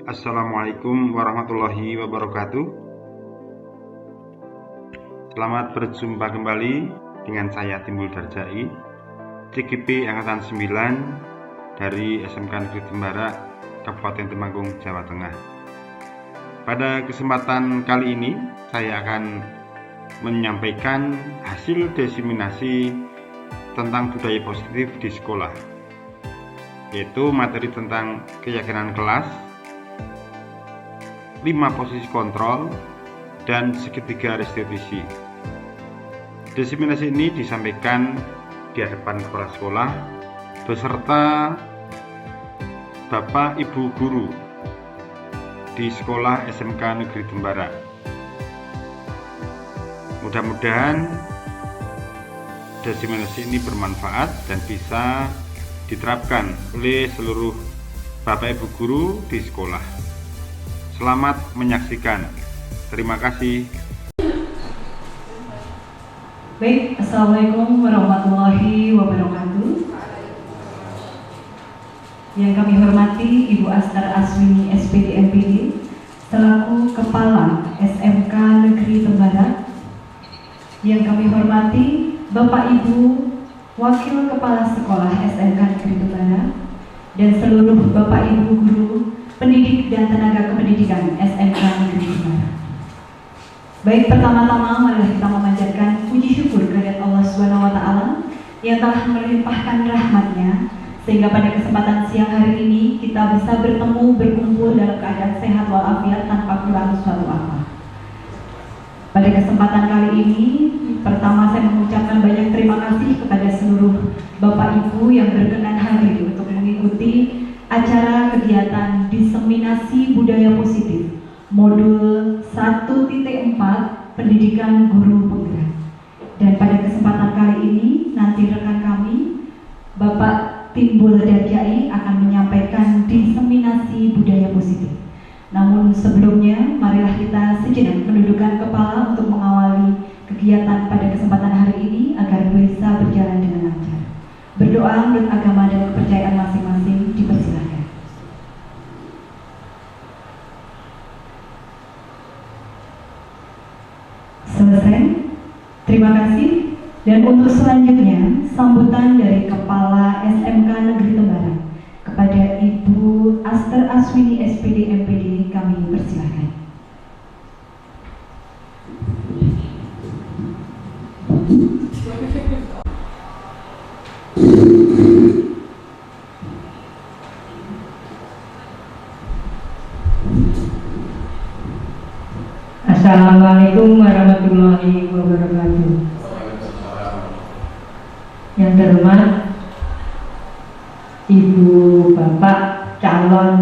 Assalamualaikum warahmatullahi wabarakatuh. Selamat berjumpa kembali dengan saya Timbul Darjai, CGP Angkatan 9 dari SMK Negeri Tembara, Kabupaten Temanggung, Jawa Tengah. Pada kesempatan kali ini saya akan menyampaikan hasil diseminasi tentang budaya positif di sekolah, yaitu materi tentang keyakinan kelas, 5 posisi kontrol, dan segitiga restitusi. Diseminasi ini disampaikan di hadapan kepala sekolah beserta Bapak Ibu Guru di Sekolah SMK Negeri Tembara. Mudah-mudahan diseminasi ini bermanfaat dan bisa diterapkan oleh seluruh Bapak Ibu Guru di sekolah. Selamat menyaksikan. Terima kasih. Baik, Assalamualaikum warahmatullahi wabarakatuh. Yang kami hormati Ibu Astar Aswini SPD MPD selaku Kepala SMK Negeri Tembara. Yang kami hormati Bapak Ibu Wakil Kepala Sekolah SMK Negeri Tembara dan seluruh Bapak Ibu Guru, pendidik dan tenaga kependidikan SMK Negeri Tembara. Baik, pertama-tama marilah kita memanjatkan puji syukur kehadirat Allah SWT yang telah melimpahkan rahmat-Nya sehingga pada kesempatan siang hari ini kita bisa bertemu berkumpul dalam keadaan sehat walafiat tanpa kurang suatu apa. Pada kesempatan kali ini, pertama saya mengucapkan banyak terima kasih kepada seluruh Bapak Ibu yang berkenan hadir untuk mengikuti acara kegiatan diseminasi budaya positif modul 1.4 pendidikan guru penggerak. Dan pada kesempatan kali ini nanti rekan kami Bapak Timbul Darjai akan menyampaikan diseminasi budaya positif. Namun sebelumnya marilah kita sejenak menundukkan kepala untuk mengawali kegiatan pada kesempatan hari ini agar bisa berjalan dengan lancar. Berdoa menurut agama dan kepercayaan masing-masing dipersilakan. Selesai. Terima kasih. Dan untuk selanjutnya sambutan dari Kepala SMK Negeri Tembara kepada Ibu Astar Aswini SPD MPD kami persilakan. Assalamualaikum warahmatullahi wabarakatuh. Yang terhormat Ibu Bapak calon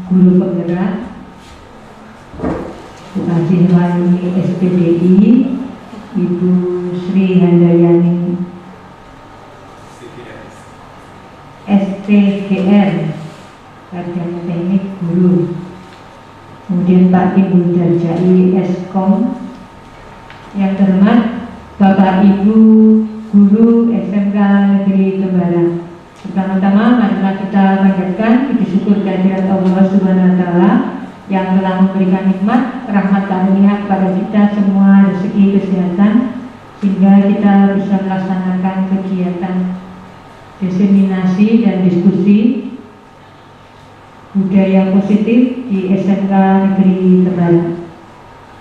guru penggerak Bu Haji Wani SPDI, Ibu Sri Handayani STGR Sarjana Teknik Guru, kemudian Pak Timbul Darjai Eskom. Yang terhormat Bapak Ibu Guru SMK Negeri Tembara. Pertama-tama marilah kita panjatkan puji syukur kehadirat Allah SWT yang telah memberikan nikmat rahmat karunia kepada kita semua rezeki kesehatan sehingga kita bisa melaksanakan kegiatan diseminasi dan diskusi budaya positif di SMK Negeri Tembara.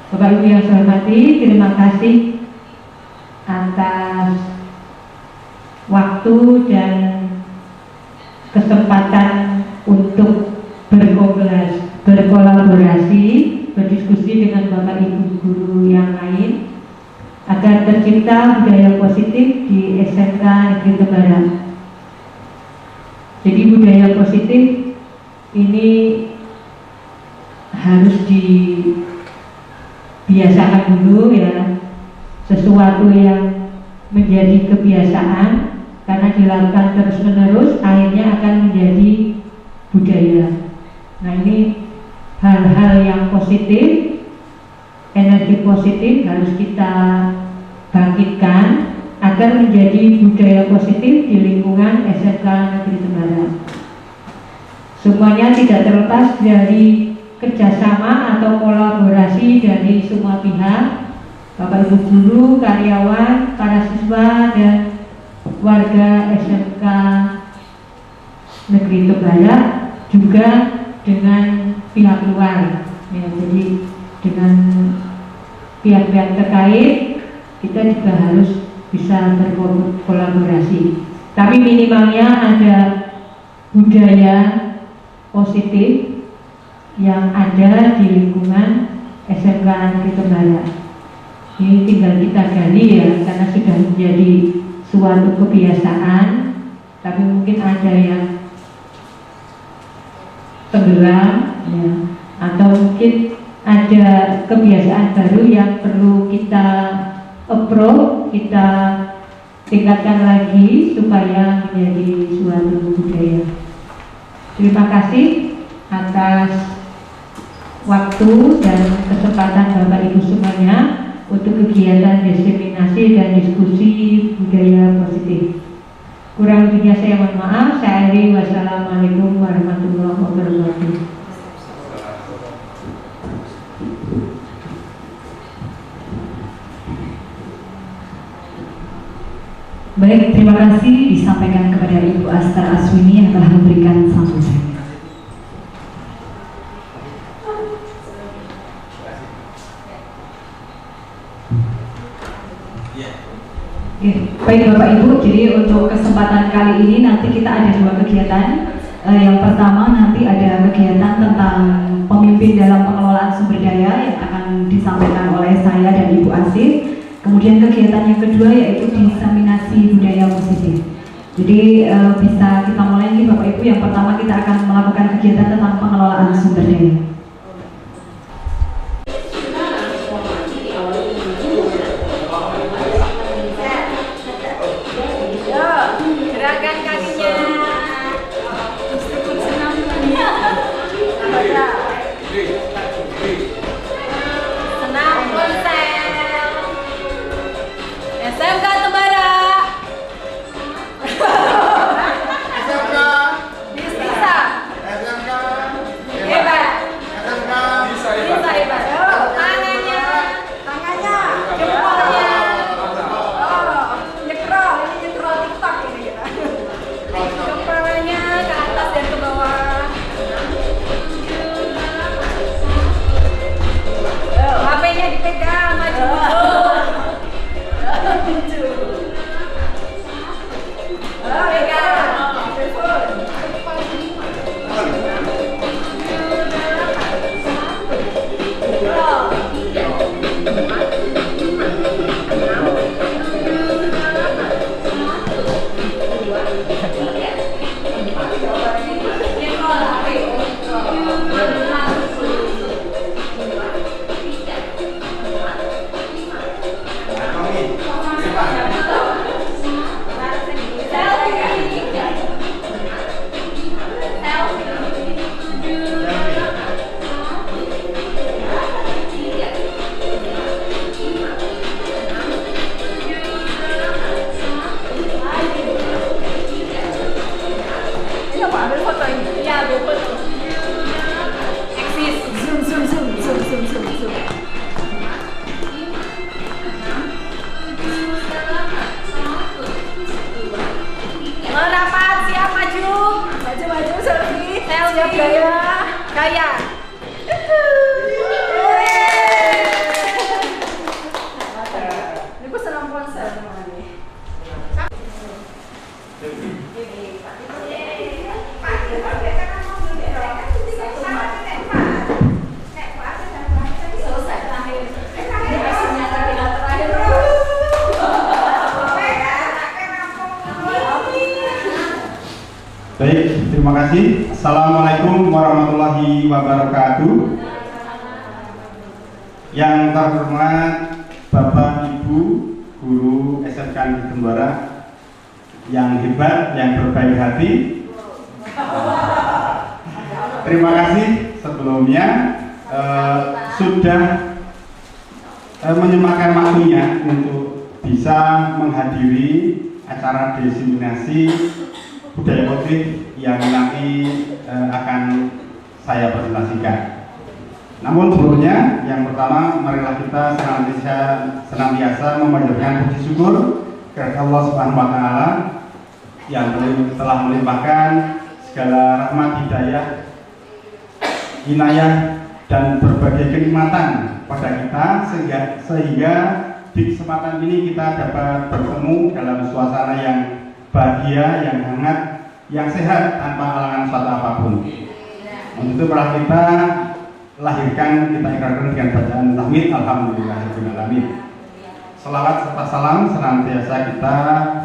Bapak Ibu yang saya hormati, terima kasih atas waktu dan kesempatan untuk berkolaborasi, berdiskusi dengan Bapak Ibu Guru yang lain agar tercipta budaya positif di SMK Negeri Tembara. Jadi budaya positif ini harus dibiasakan dulu ya, sesuatu yang menjadi kebiasaan karena dilakukan terus-menerus akhirnya akan menjadi budaya. Nah, ini hal-hal yang positif, energi positif harus kita bangkitkan agar menjadi budaya positif di lingkungan SMK Negeri Tembara. Semuanya tidak terlepas dari kerjasama atau kolaborasi dari semua pihak, Bapak Ibu guru, karyawan, para siswa, dan warga SMK Negeri Tembara, juga dengan pihak luar. Ya, jadi dengan pihak-pihak terkait kita juga harus bisa berkolaborasi. Tapi minimalnya ada budaya positif yang ada di lingkungan SMK Negeri Tembara. Ini tinggal kita gali ya, karena sudah menjadi suatu kebiasaan, tapi mungkin ada yang tenggelam ya, atau mungkin ada kebiasaan baru yang perlu kita approve, kita tingkatkan lagi supaya menjadi suatu budaya. Terima kasih atas waktu dan kesempatan Bapak Ibu semuanya untuk kegiatan diseminasi dan diskusi budaya positif. Kurang lebihnya saya mohon maaf. Saya akhiri. Wassalamualaikum warahmatullahi wabarakatuh. Baik, terima kasih disampaikan kepada Ibu Astar Aswini yang telah memberikan sambutan. Baik Bapak Ibu, jadi untuk kesempatan kali ini nanti kita ada dua kegiatan. Yang pertama nanti ada kegiatan tentang pemimpin dalam pengelolaan sumber daya yang akan disampaikan oleh saya dan Ibu Asih. Kemudian kegiatan yang kedua yaitu diseminasi budaya positif. Jadi bisa kita mulai nih Bapak Ibu. Yang pertama kita akan melakukan kegiatan tentang pengelolaan sumber daya. Gerakan kakinya. Senam ponsel. SMK Tembara. SMK Bisa. SMK Hebat. SMK Bisa hebat. Tangannya. Jempolnya. Oh, nyekrol. Ini nyekrol TikTok ini kita. Jempolnya ke atas dan ke bawah. HP-nya dipegang, maju mundur. Pegang. Telepon. Merapat, siap maju. Maju selfie. Siap gaya. Ini senam ponsel namanya. Baik, terima kasih. Assalamualaikum warahmatullahi wabarakatuh. Yang terhormat Bapak Ibu guru SMK Negeri Tembara yang hebat, yang berbaik hati. Terima kasih sebelumnya sudah menyempatkan waktunya untuk bisa menghadiri acara diseminasi budaya positif yang nanti akan saya presentasikan. Namun sebelumnya, yang pertama, marilah kita senantiasa memanjatkan puji syukur kepada Allah Subhanahu wa Ta'ala yang telah melimpahkan segala rahmat, hidayah, inayah, dan berbagai kenikmatan pada kita sehingga di kesempatan ini kita dapat bertemu dalam suasana yang bahagia, yang hangat, yang sehat tanpa halangan suatu apapun. Untuk itu telah kita lahirkan, kita ikrarkan dengan bacaan tahmid alhamdulillahirabbil alamin. Salawat serta salam senantiasa kita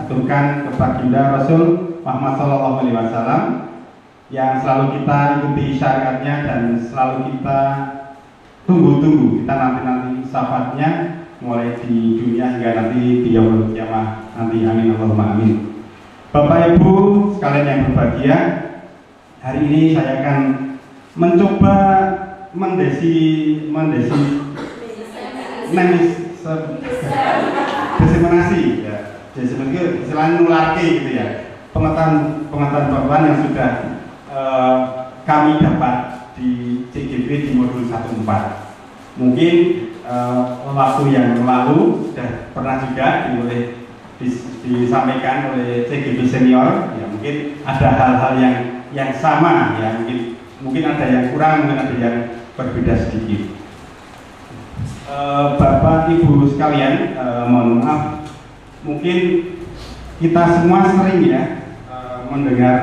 aturkan kepada baginda Rasul Muhammad SAW yang selalu kita ikuti syariatnya dan selalu kita tunggu-tunggu, kita nanti syafaatnya mulai di dunia hingga nanti di yaumul qiyamah nanti, amin Allahumma amin. Bapak Ibu sekalian yang berbahagia, hari ini saya akan mencoba diseminasi ya. Diseminasi itu istilahnya nularke gitu ya. Pengetahuan yang sudah kami dapat di CGP di modul 14. Mungkin waktu yang lalu sudah pernah juga disampaikan oleh CGP senior ya, mungkin ada hal-hal yang sama ya, mungkin ada yang kurang, mungkin ada yang berbeda sedikit. Bapak Ibu sekalian, mohon maaf, mungkin kita semua sering ya mendengar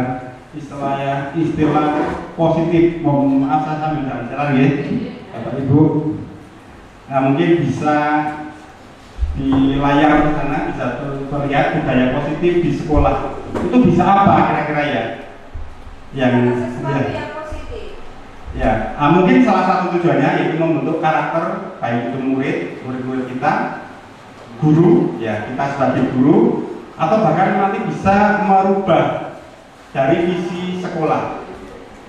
istilah positif. Mohon maaf saya sambil jalan-jalan ya, Bapak Ibu. Nah, mungkin bisa di layar sana bisa terlihat budaya positif di sekolah. Itu bisa apa kira-kira ya? Yang ya, mungkin salah satu tujuannya yaitu membentuk karakter baik itu murid-murid kita, guru ya, kita sebagai guru, atau bahkan nanti bisa merubah dari visi sekolah.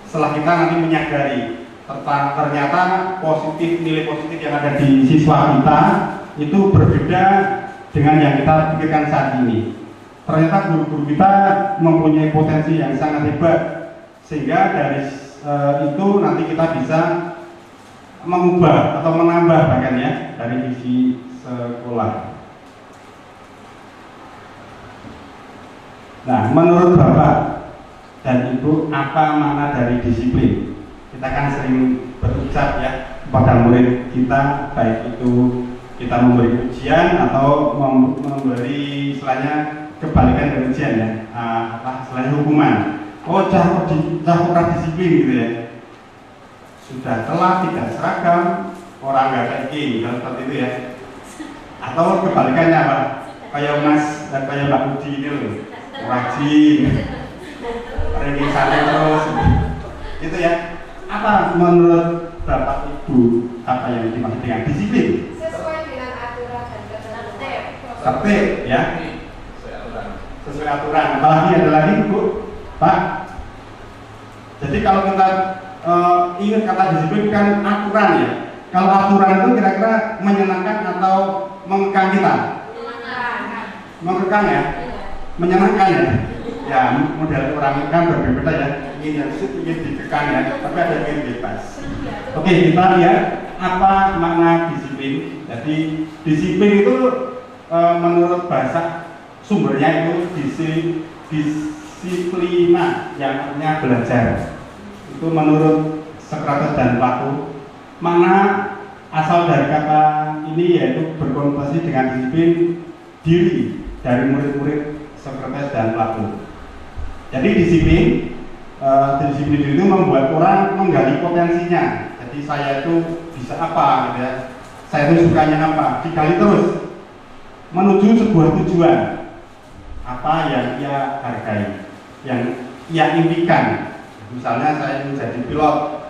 Setelah kita nanti menyadari ternyata nilai positif yang ada di siswa kita itu berbeda dengan yang kita pikirkan saat ini. Ternyata guru-guru kita mempunyai potensi yang sangat hebat, sehingga dari itu nanti kita bisa mengubah atau menambah bahkan ya dari visi sekolah. Nah, menurut Bapak dan Ibu, apa makna dari disiplin? Kita kan sering berucap ya kepada murid kita, baik itu kita memberi ujian atau memberi istilahnya kebalikan dari ujian ya, istilahnya hukuman. Oh, cah kurang disiplin gitu ya. Sudah telat, tidak seragam, orang nggak kayak kalau seperti itu ya. Atau kebalikannya apa? Kayak Mas dan kayak Mbak Budi ini loh, rajin, ranking santai terus, gitu ya. Apa menurut Bapak Ibu apa yang dimaksud dengan disiplin? Sesuai dengan aturan dan ketentuan. Tertib ya. Sesuai aturan. Apalagi ada lagi Bu, Pak. Jadi kalau kita ingat kata disiplin kan aturan ya. Kalau aturan itu kira-kira menyenangkan atau mengekang kita? Mengekang ya? Menyenangkan ya? Ya, model orang kan berbeda ya. Ingin dikekang ya, tapi ada yang ingin bebas. Oke, kita lihat apa makna disiplin. Jadi disiplin itu menurut bahasa sumbernya itu disiplina yang artinya belajar. Itu menurut Socrates dan Plato. Makna asal dari kata ini yaitu berkonotasi dengan disiplin diri dari murid-murid Socrates dan Plato. Jadi disiplin diri itu membuat orang menggali potensinya. Jadi saya itu bisa apa gitu ya, saya itu sukanya apa, digali terus menuju sebuah tujuan apa yang ia hargai, yang ia impikan. Misalnya saya ingin jadi pilot,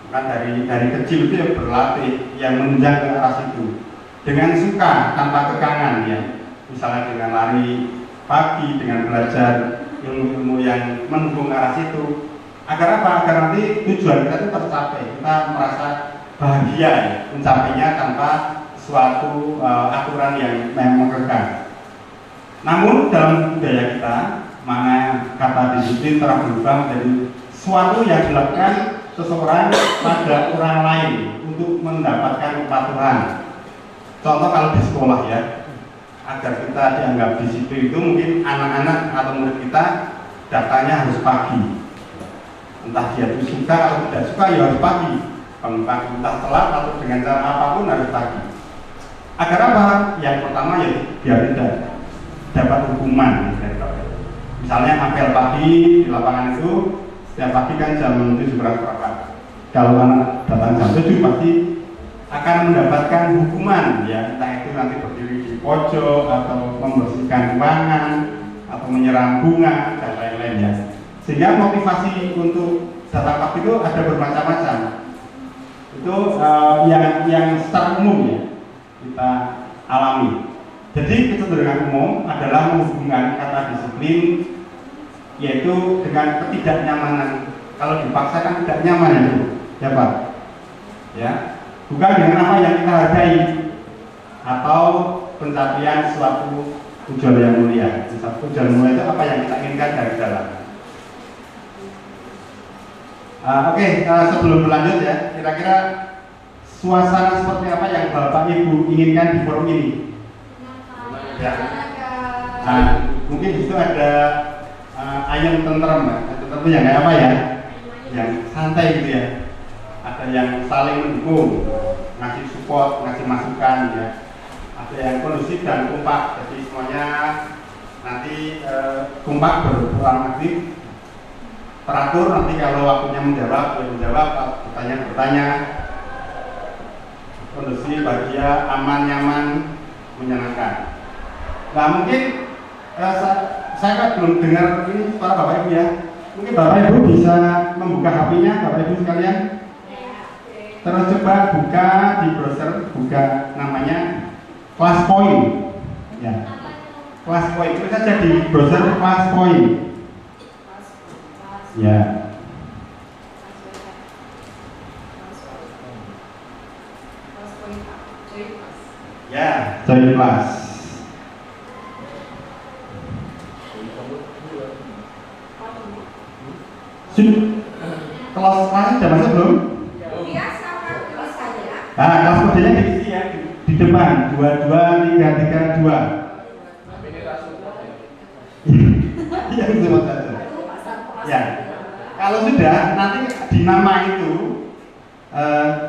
kan dari kecil itu ya berlatih, yang menunjang ke arah situ dengan suka tanpa kekangan ya. Misalnya dengan lari pagi, dengan belajar ilmu-ilmu yang mendukung arah situ. Agar apa? Agar nanti tujuan kita itu tercapai, kita merasa bahagia ya, mencapainya tanpa suatu aturan yang mengekang. Namun dalam budaya kita, mana kata disiplin telah berubah menjadi suatu yang dilakukan seseorang pada orang lain untuk mendapatkan kepatuhan. Contoh kalau di sekolah ya, agar kita dianggap disiplin itu mungkin anak-anak atau murid kita datanya harus pagi. Entah dia itu suka atau tidak suka ya harus pagi. Bangun pagi entah telat atau dengan cara apapun harus pagi. Agar apa? Yang pertama ya biar tidak dapat hukuman. Misalnya apel pagi di lapangan itu setiap pagi kan jam 7 berapa. Kalau anak datang jam 7 pasti akan mendapatkan hukuman ya, entah itu nanti berdiri di pojok atau membersihkan ruangan atau menyiram bunga dan lain-lain ya. Sehingga motivasi untuk datang pagi itu ada bermacam-macam. Itu yang secara umum ya kita alami. Jadi kecenderungan umum adalah menghubungkan kata disiplin yaitu dengan ketidaknyamanan. Kalau dipaksakan tidak nyaman itu, ya Pak. Ya, bukan dengan apa yang kita hargai atau pencapaian suatu tujuan yang mulia. Tujuan mulia itu apa yang kita inginkan dari dalam. Oke, sebelum berlanjut ya, kira-kira suasana seperti apa yang Bapak Ibu inginkan di forum ini? Ya. Mungkin di situ ada ayam tentrem, tentrem yang kayak apa ya? Yang santai gitu ya. Ada yang saling mendukung, ngasih support, ngasih masukan ya. Ada yang kondusif dan kompak, jadi semuanya nanti kompak berperan aktif, teratur. Nanti kalau waktunya menjawab, ya menjawab, bertanya, kondusif, bahagia, aman, nyaman, menyenangkan. Nah mungkin saya belum dengar ini para Bapak Ibu ya. Mungkin Bapak Ibu bisa membuka HP-nya, Bapak Ibu sekalian. Terus coba buka di browser, buka namanya ClassPoint. Ya. ClassPoint itu saja di browser ClassPoint. Ya. Ya, Join Class. Kelas sudah masuk belum? Biasa kan kelas saya. Nah, kelas kodenya diisi ya di depan 22332. Iya itu saja. Ya, kalau sudah nanti di nama itu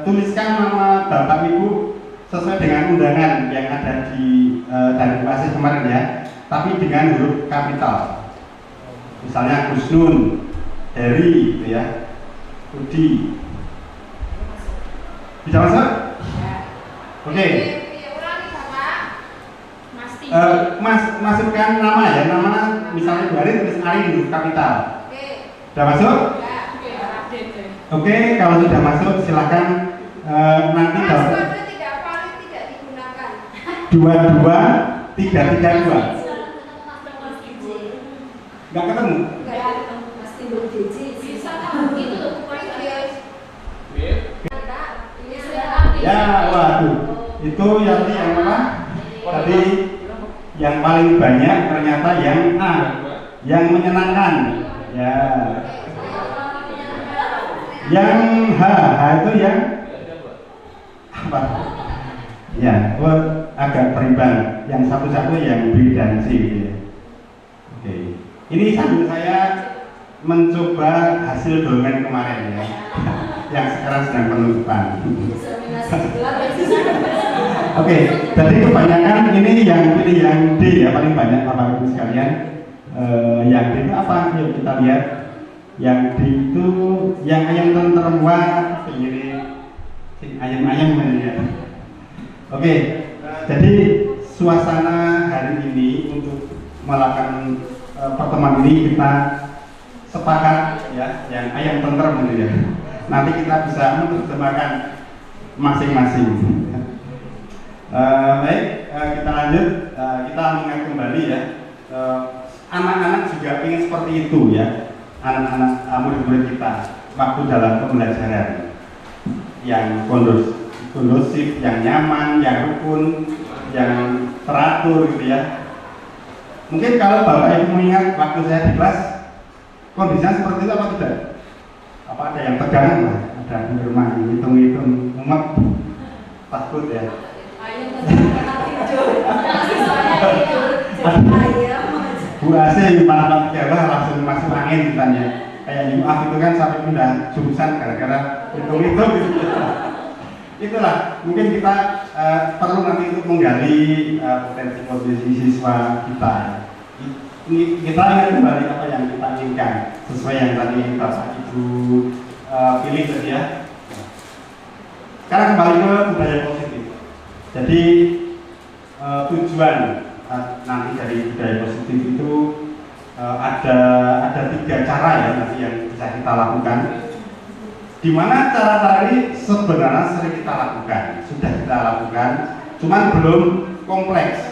tuliskan nama Bapak Ibu sesuai dengan undangan yang ada di dari kelas kemarin ya, tapi dengan huruf kapital. Misalnya Gusnun, Heri, gitu ya, Budi. Bisa masuk? Oke. Masukkan nama ya, nama misalnya Bu Ari tulis Ari huruf kapital. Sudah masuk? Oke, kalau sudah masuk silakan nanti dapat 22332. Enggak ketemu? Ya, waduh. Itu yang apa? Tadi yang paling banyak ternyata yang A, yang menyenangkan. Ya. Yang H itu yang apa? Ya, agak berimbang. Yang satu-satu yang B dan C. Ya. Oke. Ini sambil saya mencoba hasil dorongan kemarin ya, yang sekarang sedang penutupan. Oke, jadi kebanyakan ini yang pilih yang D ya, paling banyak Bapak Ibu sekalian. Yang D itu apa? Yuk kita lihat. Yang D itu yang ayam tentrem, ini ayam-ayam ya. Oke, jadi suasana hari ini untuk melakukan pertemuan ini kita sepakat ya, yang ayam tentrem gitu ya. Nanti kita bisa menerjemahkan masing-masing. Baik, kita lanjut. Kita mengingat kembali ya. Anak-anak juga ingin seperti itu ya. Anak-anak murid-murid kita waktu dalam pembelajaran yang kondusif, yang nyaman, yang rukun, yang teratur gitu ya. Mungkin kalau Bapak Ibu mengingat waktu saya di kelas kondisinya seperti itu apa tidak? apa ada yang tegang lah, ada penerima hitung-hitung umat takut ya. Bu AC Pak Jawa langsung masuk angin ditanya. Kayak UAF itu kan sampai pindah jurusan gara-gara hitung-hitung gitu. Itulah mungkin kita perlu nanti untuk menggali potensi siswa kita. Kita ingat kembali apa yang kita inginkan sesuai yang tadi Bapak Ibu pilih tadi ya. Sekarang kembali ke budaya positif. Jadi tujuan nanti dari budaya positif itu ada 3 cara ya nanti yang bisa kita lakukan. Di mana cara-cara ini sebenarnya sering kita lakukan, sudah kita lakukan, cuman belum kompleks,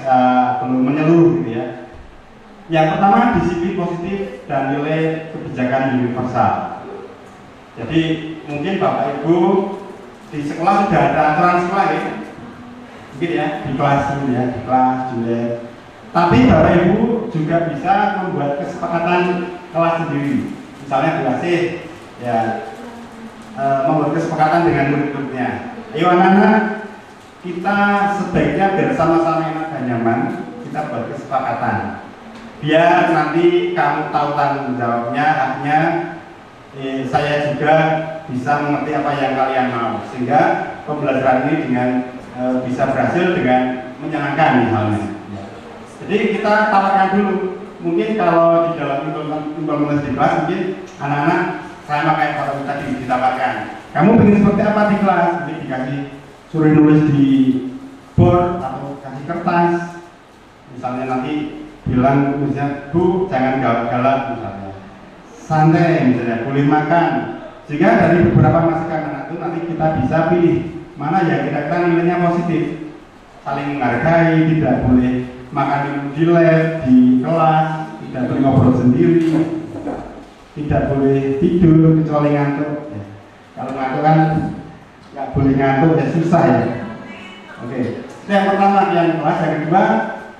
belum menyeluruh gitu ya. Yang pertama disiplin positif dan nilai kebijakan universal. Jadi mungkin Bapak Ibu di sekolah sudah ada aturan sekolah ya, mungkin ya di kelas ini ya, di kelas Juliet. Tapi Bapak Ibu juga bisa membuat kesepakatan kelas sendiri. Misalnya Bu Asih ya membuat kesepakatan dengan murid-muridnya. Ayo anak-anak, kita sebaiknya biar sama-sama enak dan nyaman, kita buat kesepakatan. Biar nanti kamu tahu tanggung jawabnya, haknya, saya juga bisa mengerti apa yang kalian mau, sehingga pembelajaran ini dengan bisa berhasil dengan menyenangkan misalnya. Jadi kita tawarkan dulu. Mungkin kalau di dalam implementasi di kelas, mungkin anak-anak sama kayak kalau tadi ditawarkan. Kamu ingin seperti apa di kelas? Mungkin dikasih suruh nulis di board atau kasih kertas. Misalnya nanti bilang misalnya, Bu jangan galak-galak misalnya, santai misalnya, boleh makan. Sehingga dari beberapa masukan anak itu nanti kita bisa pilih mana yang kira-kira nilainya positif, saling menghargai, tidak boleh makan minum di lab, di kelas, tidak boleh ngobrol sendiri, tidak boleh tidur kecuali ngantuk. Ya. Kalau ngantuk kan nggak boleh ngantuk ya susah ya. Oke, itu yang pertama. Yang kelas yang kedua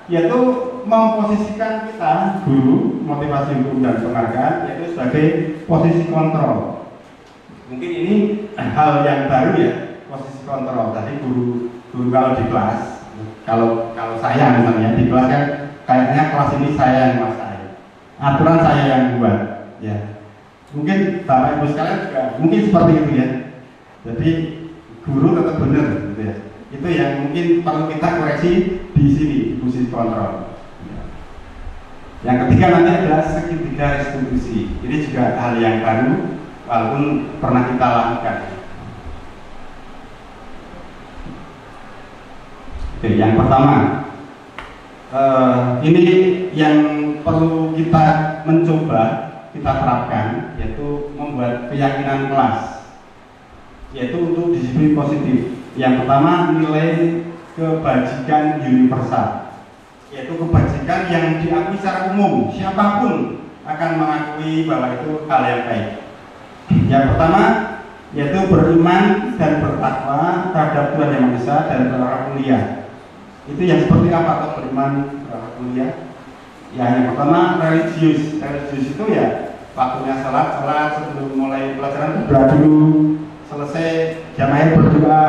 yaitu memposisikan kita guru, motivasi guru dan penghargaan yaitu sebagai posisi kontrol. Mungkin ini hal yang baru ya, posisi kontrol. Tadi guru kalau di kelas, kalau saya misalnya di kelas kan kayaknya kelas ini saya yang menguasai, aturan saya yang buat ya. Mungkin Bapak Ibu sekalian juga mungkin seperti itu ya. Jadi guru tetap benar gitu ya. Itu yang mungkin perlu kita koreksi di sini, di posisi kontrol. Yang ketiga nanti adalah segitiga restitusi. Ini juga hal yang baru, walaupun pernah kita lakukan. Oke, yang pertama, ini yang perlu kita mencoba, kita terapkan, yaitu membuat keyakinan kelas, yaitu untuk disiplin positif. Yang pertama, nilai kebajikan universal, yaitu kebajikan yang diakui secara umum, siapapun akan mengakui bahwa itu hal yang baik. Yang pertama yaitu beriman dan bertakwa terhadap Tuhan Yang Maha Esa dan berharap mulia. Itu yang seperti apa atau beriman berharap mulia? Ya, yang pertama religius. Religius itu ya waktunya salat sebelum mulai pelajaran berdoa dulu, selesai jam akhir berdoa,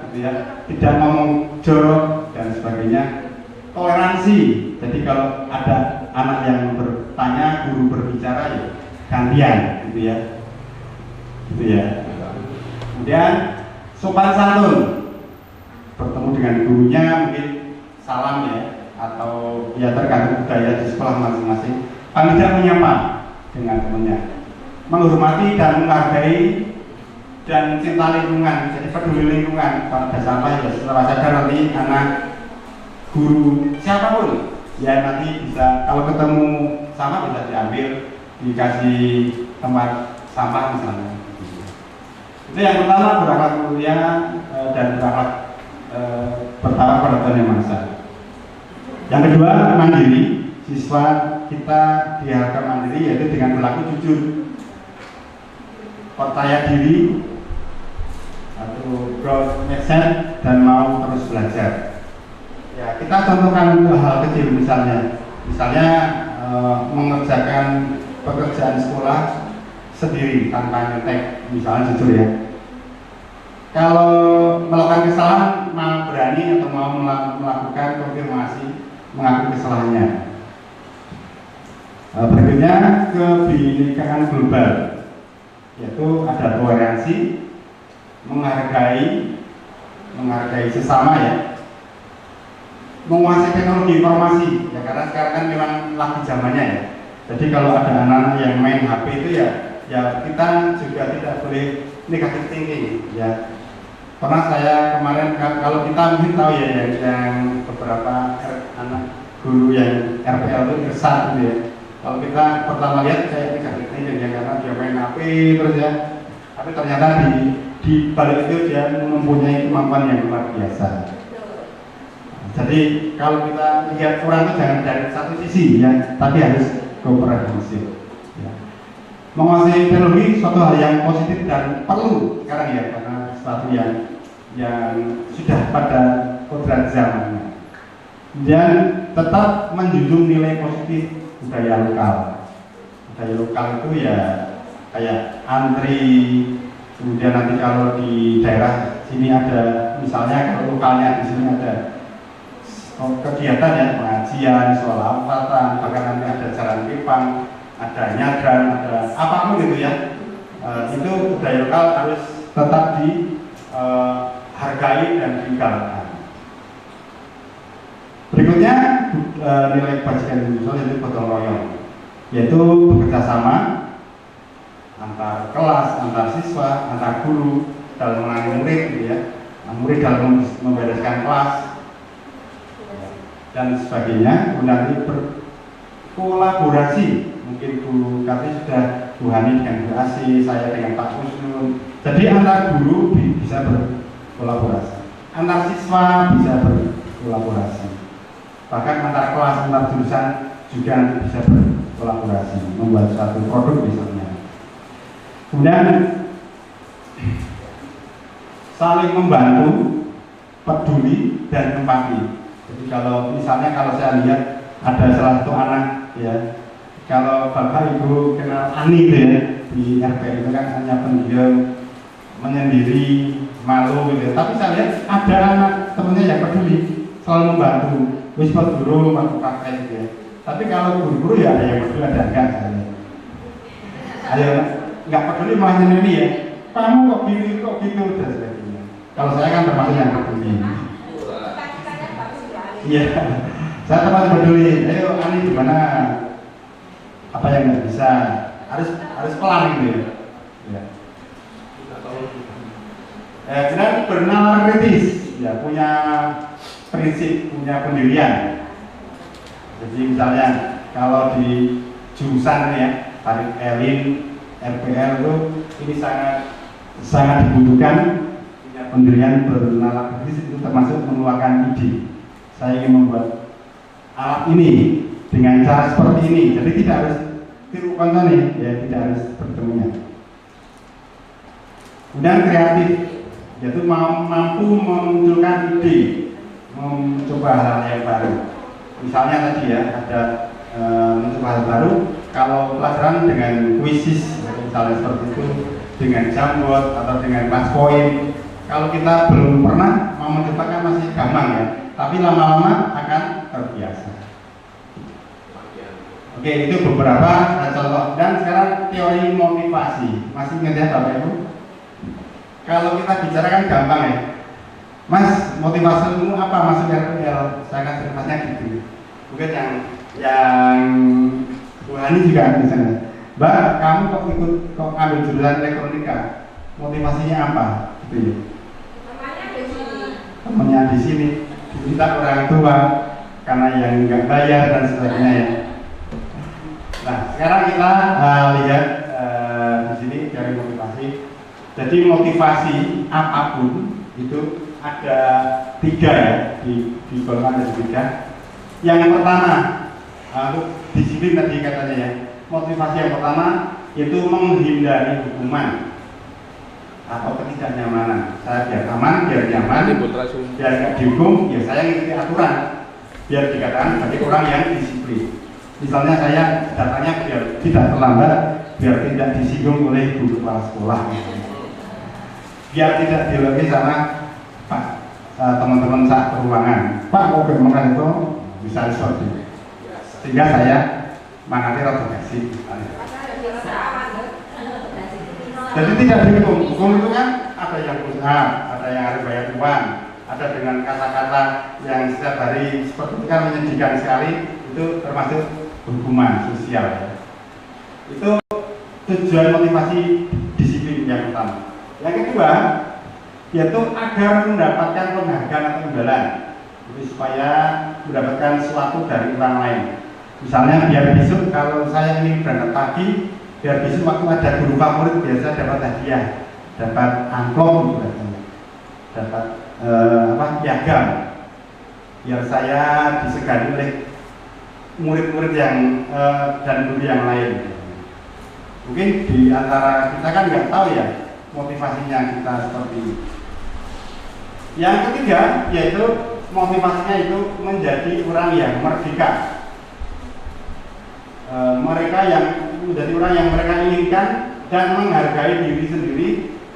gitu ya. Tidak ngomong jorok dan sebagainya. Toleransi, jadi kalau ada anak yang bertanya, guru berbicara ya gantian, gitu ya, gitu ya. Kemudian sopan santun, bertemu dengan gurunya mungkin salam ya, atau ya tergantung budaya di sekolah masing-masing. Paling tidak menyapa dengan temannya, menghormati dan menghargai dan cinta lingkungan, jadi peduli lingkungan. Kalau ada sampah ya setelah sadar nanti anak guru siapapun ya nanti bisa kalau ketemu sampah bisa diambil, dikasih tempat sampah misalnya. Itu yang pertama, berakhlak mulia dan berakhlak bertakwa pada Tuhan Yang Maha Esa. Yang kedua, mandiri. Siswa kita diharapkan mandiri yaitu dengan berlaku jujur, percaya diri atau growth mindset dan mau terus belajar. Ya, kita contohkan hal kecil misalnya mengerjakan pekerjaan sekolah sendiri tanpa ngetek, misalnya jujur ya. Kalau melakukan kesalahan mau berani atau mau melakukan konfirmasi mengakui kesalahannya. Berikutnya kebinekaan global, yaitu ada toleransi, menghargai sesama ya, menguasai teknologi informasi ya, karena sekarang kan memang lagi zamannya ya. Jadi kalau ada anak-anak yang main HP itu ya kita juga tidak boleh negatif thinking ya. Pernah saya kemarin, kalau kita mungkin tahu ya yang beberapa anak guru yang RPL itu kesal gitu ya. Kalau kita pertama lihat kayak negatif thinking ya, karena dia main HP terus ya. Tapi ternyata di balik itu dia mempunyai kemampuan yang luar biasa. Jadi kalau kita lihat orang itu jangan dari satu sisi ya, tapi harus komprehensif. Ya. Menguasai teknologi suatu hal yang positif dan perlu sekarang ya, karena sesuatu yang sudah pada kodrat zamannya. Dan tetap menjunjung nilai positif budaya lokal. Budaya lokal itu ya kayak antri, kemudian nanti kalau di daerah sini ada, misalnya kalau lokalnya di sini ada kegiatan ya, pengajian, soal alfatan, bahkan nanti ada jalan pipang, ada nyadran, ada apapun gitu ya. Itu budaya lokal harus tetap dihargai dan digalakkan. Berikutnya nilai kebajikan individual yaitu gotong royong, yaitu bekerja sama antar kelas, antar siswa, antar guru dalam menangani murid gitu ya, murid dalam membereskan kelas dan sebagainya. Kemudian berkolaborasi, mungkin Bu Kati sudah, Bu Hani dengan Bu Asi, saya dengan Pak Kusnun. Jadi antar guru bisa berkolaborasi, antar siswa bisa berkolaborasi, bahkan antar kelas, antar jurusan juga nanti bisa berkolaborasi membuat suatu produk misalnya. Kemudian saling membantu, peduli dan empati. Jadi kalau misalnya kalau saya lihat ada salah satu anak ya, kalau bapak ibu kenal Ani itu ya, di RP itu kan hanya pendiam, menyendiri, malu gitu. Tapi saya lihat ada anak temennya yang peduli, selalu membantu. Wis guru waktu praktek gitu ya. Tapi kalau guru-guru ya ada yang peduli, ada enggak saya lihat. Ayo nggak peduli malah nyendiri ya. Kamu kok gini, kok gitu dan sebagainya. Kalau saya kan termasuk yang peduli. Iya, saya termasuk peduli. Ayo Ani gimana? Apa yang nggak bisa? Harus pelan gitu ya. Kemudian bernalar kritis, ya punya prinsip, punya pendirian. Jadi misalnya kalau di jurusan ya, tarik Elin, RPL itu ini sangat dibutuhkan punya pendirian, bernalar kritis, itu termasuk mengeluarkan ide. Saya ingin membuat alat ini dengan cara seperti ini, jadi tidak harus tiru konten ya, tidak harus bertemunya. Kemudian kreatif, yaitu mampu memunculkan ide, mencoba hal yang baru. Misalnya tadi ya ada mencoba hal baru, kalau pelajaran dengan kuisis, misalnya seperti itu, dengan Jamboard atau dengan match point. Kalau kita belum pernah mau mencoba kan masih gampang ya, tapi lama-lama akan terbiasa. Oke, itu beberapa contoh. Dan sekarang teori motivasi, masih ingat ya Bapak Ibu? Kalau kita bicara kan gampang ya, Mas, motivasimu apa masuk RPL? Saya akan ceritanya gitu. Mungkin yang Bu Hani juga misalnya, Mbak, kamu kok ambil jurusan elektronika, motivasinya apa? Gitu ya. Temannya di sini, diminta orang tua karena yang nggak bayar dan sebagainya ya. Nah, sekarang kita lihat di sini dari motivasi. Jadi motivasi apapun itu ada 3 ya, digolongkan ada 3. Yang pertama, untuk disiplin tadi katanya ya. Motivasi yang pertama itu menghindari hukuman atau ketidaknyamanan. Saya biar aman, biar nyaman, biar nggak dihukum, ya saya ngikuti aturan, biar dikatakan sebagai orang yang disiplin. Misalnya saya datanya biar tidak terlambat, biar tidak disinggung oleh guru kepala sekolah, biar tidak dilebih sama Pak teman-teman saat ruangan. Pak mau makan itu bisa seperti, sehingga saya mengerti rada basic. Jadi tidak dihukum. Hukum itu kan ada yang usaha, ada yang harus bayar uang, ada dengan kata-kata yang setiap hari seperti itu kan menyedihkan sekali, itu termasuk hukuman sosial ya. Itu tujuan motivasi disiplin yang pertama. Yang kedua yaitu agar mendapatkan penghargaan atau imbalan, jadi supaya mendapatkan sesuatu dari orang lain. Misalnya biar besok kalau saya ini berangkat pagi, biar besok waktu ada guru favorit biasa dapat hadiah, dapat amplop gitu katanya, dapat piagam, biar saya disegani oleh murid-murid yang dan guru yang lain. Mungkin di antara kita kan nggak tahu ya motivasinya kita seperti ini. Yang ketiga yaitu motivasinya itu menjadi orang yang merdeka. Mereka yang menjadi orang yang mereka inginkan dan menghargai diri sendiri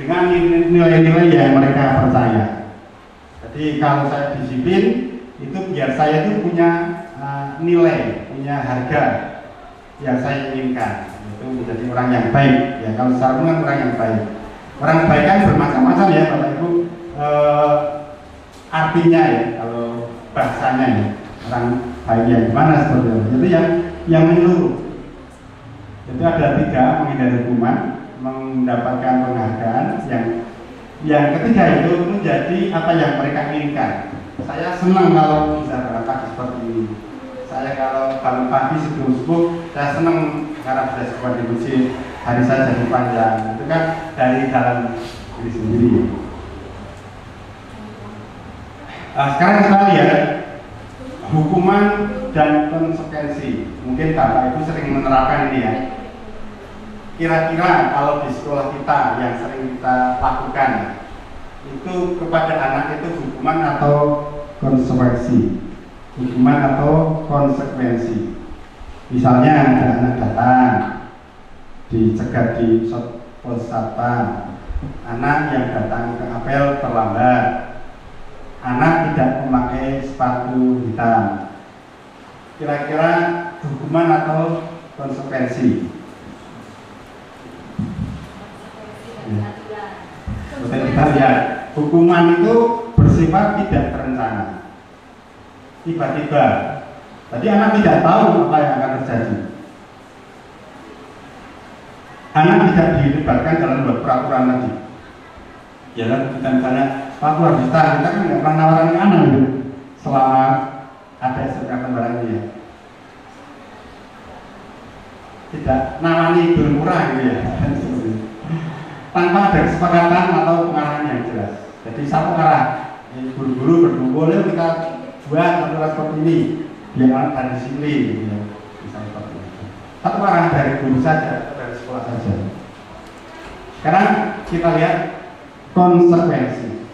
dengan nilai-nilai yang mereka percaya. Jadi kalau saya disiplin itu biar saya itu punya nilai, punya harga yang saya inginkan, itu menjadi orang yang baik. Ya kalau secara umum orang yang baik. Orang baik kan bermacam-macam ya Bapak Ibu. Artinya ya kalau bahasanya ya orang baik yang gimana seperti itu. Jadi yang menyeluruh. Itu ada 3: menghindari hukuman, mendapatkan penghargaan, yang ketiga itu menjadi apa yang mereka inginkan. Saya senang kalau bisa berangkat seperti ini. Saya kalau bangun pagi subuh-subuh, saya senang karena bisa sekolah di masjid, hari saya jadi panjang. Itu kan dari dalam diri sendiri. Sekarang kita lihat hukuman dan konsekuensi. Mungkin Bapak Ibu sering menerapkan ini ya. Kira-kira kalau di sekolah kita yang sering kita lakukan itu kepada anak itu hukuman atau konsekuensi? Hukuman atau konsekuensi. Misalnya ada anak datang dicegat di pos satpam, anak yang datang ke apel terlambat, anak tidak memakai sepatu hitam. Kira-kira hukuman atau konsekuensi? Kita lihat, hukuman itu bersifat tidak terencana. Tiba-tiba, tadi anak tidak tahu apa yang akan terjadi. Anak tidak dilibatkan dalam buat peraturan tadi. Ya kan, kita misalnya sepatu harus kita kan nggak pernah nawaran ke anak gitu. Selama ada SMK barang ini ya. Tidak nawani bermurah gitu ya. Tanpa ada kesepakatan atau pengarahan yang jelas. Jadi satu arah, guru-guru berkumpul, kita buat aturan seperti ini, biar anak dari disiplin, gitu ya. Misalnya seperti itu. Satu arah dari guru saja, dari sekolah saja. Sekarang kita lihat konsekuensi.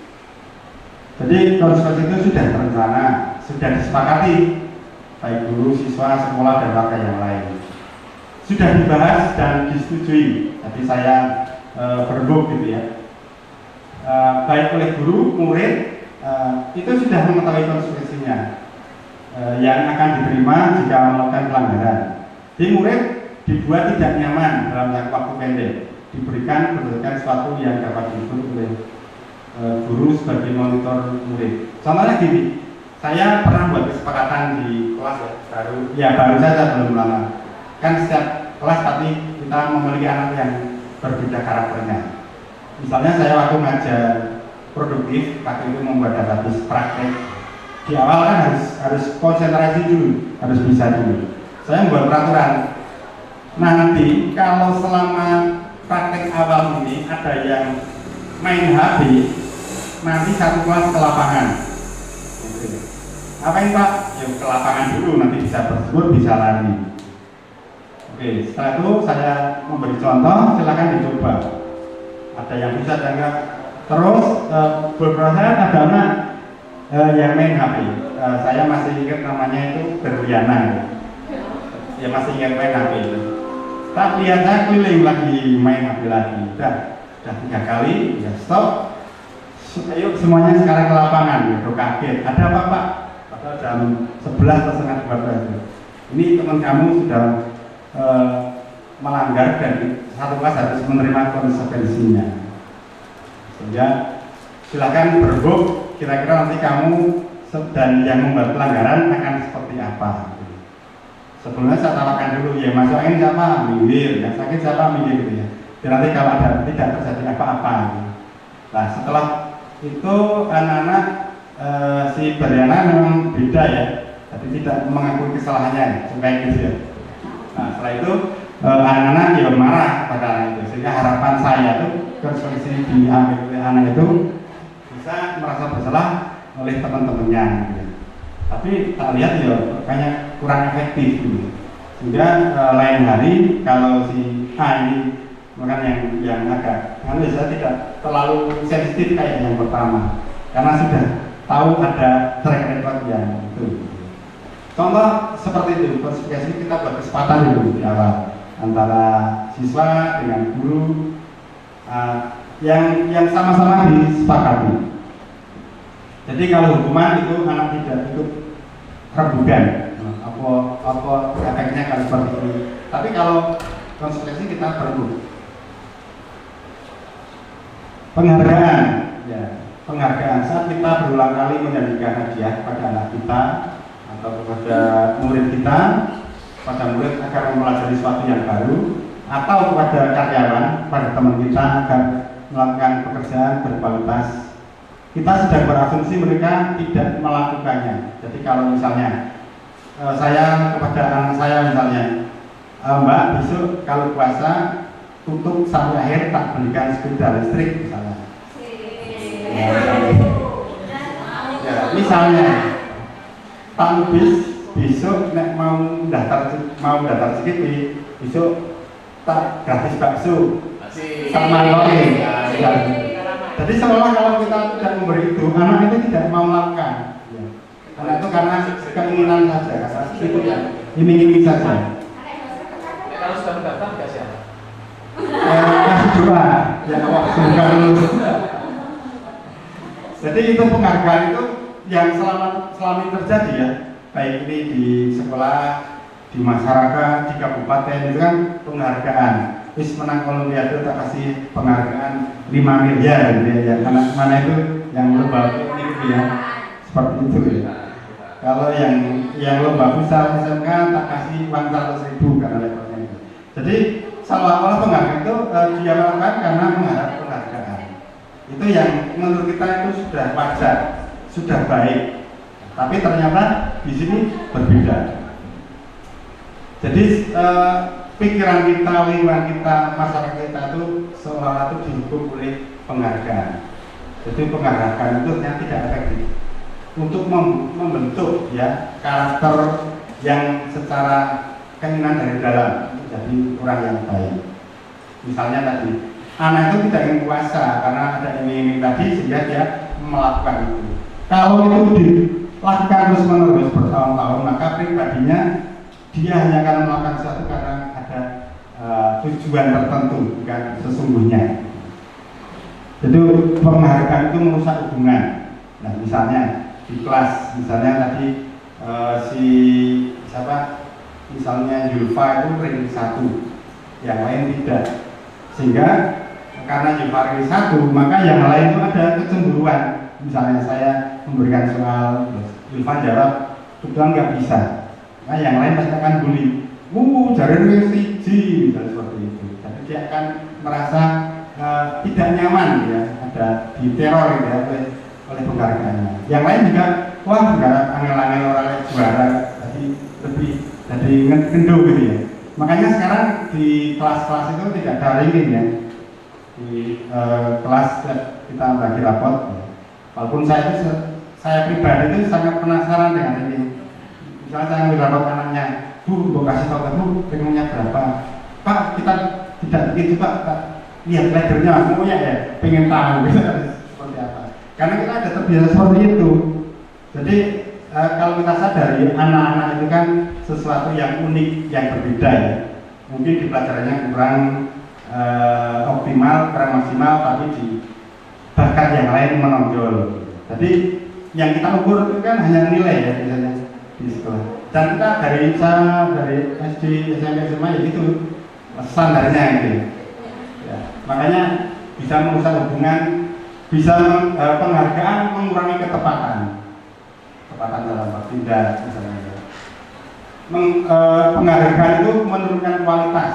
Jadi konsekuensi itu sudah terencana, sudah disepakati, baik guru, siswa, sekolah, dan warga yang lain. Sudah dibahas dan disetujui. Tapi saya berluk gitu ya, baik oleh guru, murid, itu sudah mengetahui konsekuensinya yang akan diterima jika melakukan pelanggaran. Jadi murid dibuat tidak nyaman dalam jangka waktu pendek, diberikan berdasarkan sesuatu yang dapat diukur oleh guru sebagai monitor murid. Contohnya gini, saya pernah buat kesepakatan di kelas baru saja belum lama. Kan setiap kelas tapi kita memiliki anak yang berbeda karakternya. Misalnya saya waktu ngajar produktif, waktu itu membuat database praktek. Di awal kan harus konsentrasi dulu, harus bisa dulu. Saya membuat peraturan. Nanti kalau selama praktek awal ini ada yang main HP, nanti satu kelas ke lapangan. Ngapain Pak? Ya ke lapangan dulu, nanti bisa bersebut, bisa lari. Oke, setelah itu saya memberi contoh, silakan dicoba. Ada yang bisa dan enggak. Terus beberapa saat ada anak yang main HP. Saya masih ingat namanya itu Berliana. Ya masih ingat main HP itu. Tak lihat saya keliling lagi main HP lagi. Udah 3 kali, ya stop. Ayo semuanya sekarang ke lapangan. Udah kaget. Ada apa Pak? Padahal jam 11 atau setengah 12. Ini teman kamu sudah melanggar dan satu kelas harus menerima konsekuensinya. Sehingga silakan berbuk. Kira-kira nanti kamu dan yang membuat pelanggaran akan seperti apa? Sebelumnya saya tawarkan dulu, ya masuk angin siapa? Minggir, yang sakit siapa? Minggir gitu ya. Dan nanti kalau ada tidak terjadi apa-apa. Nah setelah itu anak-anak si Bariana memang beda ya, tapi tidak mengakui kesalahannya, supaya gitu ya. Nah setelah itu anak-anak ya marah pada anak itu, sehingga harapan saya tuh konsekuensi diambil oleh anak itu bisa merasa bersalah oleh teman-temannya. Gitu. Tapi tak lihat ya kayaknya kurang efektif gitu. Sehingga lain hari kalau si A ini makan yang agak saya tidak terlalu sensitif kayak yang pertama karena sudah tahu ada track record yang itu. Contoh seperti itu, klasifikasi kita buat kesempatan dulu di awal antara siswa dengan guru yang sama-sama disepakati. Jadi kalau hukuman itu anak tidak ikut rebutan, apa efeknya kalau seperti ini. Tapi kalau konsekuensi kita perlu penghargaan, ya penghargaan saat kita berulang kali menjanjikan hadiah pada anak kita atau kepada murid kita, pada murid agar mempelajari sesuatu yang baru, atau kepada karyawan, pada teman kita agar melakukan pekerjaan berkualitas. Kita sedang berasumsi mereka tidak melakukannya. Jadi kalau misalnya saya kepada anak saya misalnya, Mbak besok kalau puasa tutup sampai akhir tak belikan sepeda listrik misalnya. Ya, misalnya Pak Mubis besok nek mau daftar CKP besok tak gratis bakso sama loke. Jadi seolah kalau kita tidak memberi itu, anak itu tidak mau melakukan. Ya. Karena itu karena keinginan saja, karena itu ya iming-iming saja. Kalau sudah mendaftar nggak siapa? Kasih doa, ya Allah semoga lulus. Jadi itu penghargaan itu yang selama ini terjadi ya, baik ini di sekolah, di masyarakat, di kabupaten itu kan penghargaan. Wis menang olimpiade tak kasih penghargaan 5 miliar gitu ya. Anak mana itu yang lomba ini gitu ya. Seperti itu ya. Kalau yang lomba futsal SMK tak kasih uang 100.000 karena levelnya itu. Jadi seolah-olah penghargaan itu dia lakukan karena mengharap penghargaan. Itu yang menurut kita itu sudah wajar, sudah baik. Tapi ternyata di sini berbeda. Jadi pikiran kita, lingkungan kita, masyarakat kita itu seolah-olah itu dihukum oleh penghargaan. Jadi penghargaan itu ternyata tidak efektif untuk membentuk ya karakter yang secara keinginan dari dalam menjadi orang yang baik. Misalnya tadi anak itu tidak ingin puasa karena ada iming-iming tadi sehingga dia melakukan itu. Kalau itu dilakukan terus-menerus bertahun-tahun maka pribadinya dia hanya akan melakukan sesuatu karena ada tujuan tertentu, bukan sesungguhnya. Jadi penghargaan itu merusak hubungan. Nah misalnya di kelas, misalnya tadi si siapa, misalnya Julfa itu ranking 1, yang lain tidak. Sehingga karena Julfa ranking 1, maka yang lain itu ada kecemburuan. Misalnya saya memberikan soal, Julfa jawab, kebetulan nggak bisa. Nah yang lain pasti akan bully. Jari siji, misalnya seperti itu. Jadi dia akan merasa tidak nyaman ya, ada diteror ya oleh penghargaannya. Yang lain juga, wah penghargaan angel-angel orang juara, jadi lebih jadi gendut gitu ya. Makanya sekarang di kelas-kelas itu tidak ada ranking ya. Di kelas kita bagi rapot. Ya. Walaupun saya pribadi itu sangat penasaran dengan ini. Misalnya saya ngambil rapot anaknya, Bu, mau kasih tahu Bu, pengennya berapa? Pak, kita tidak begitu Pak, lihat leadernya, semuanya ya, pengen tahu gitu, seperti apa. Karena kita ada terbiasa seperti itu. Jadi kalau kita sadari anak-anak itu kan sesuatu yang unik, yang berbeda ya. mungkin di pelajarannya kurang optimal, kurang maksimal, tapi di bakat yang lain menonjol. Jadi yang kita ukur itu kan hanya nilai ya biasanya di sekolah. Dan kita dari SD, SMP, SMA ya itu standarnya gitu. Ya, makanya bisa merusak hubungan, bisa penghargaan mengurangi ketepatan dalam bertindak misalnya. Penghargaan itu menurunkan kualitas.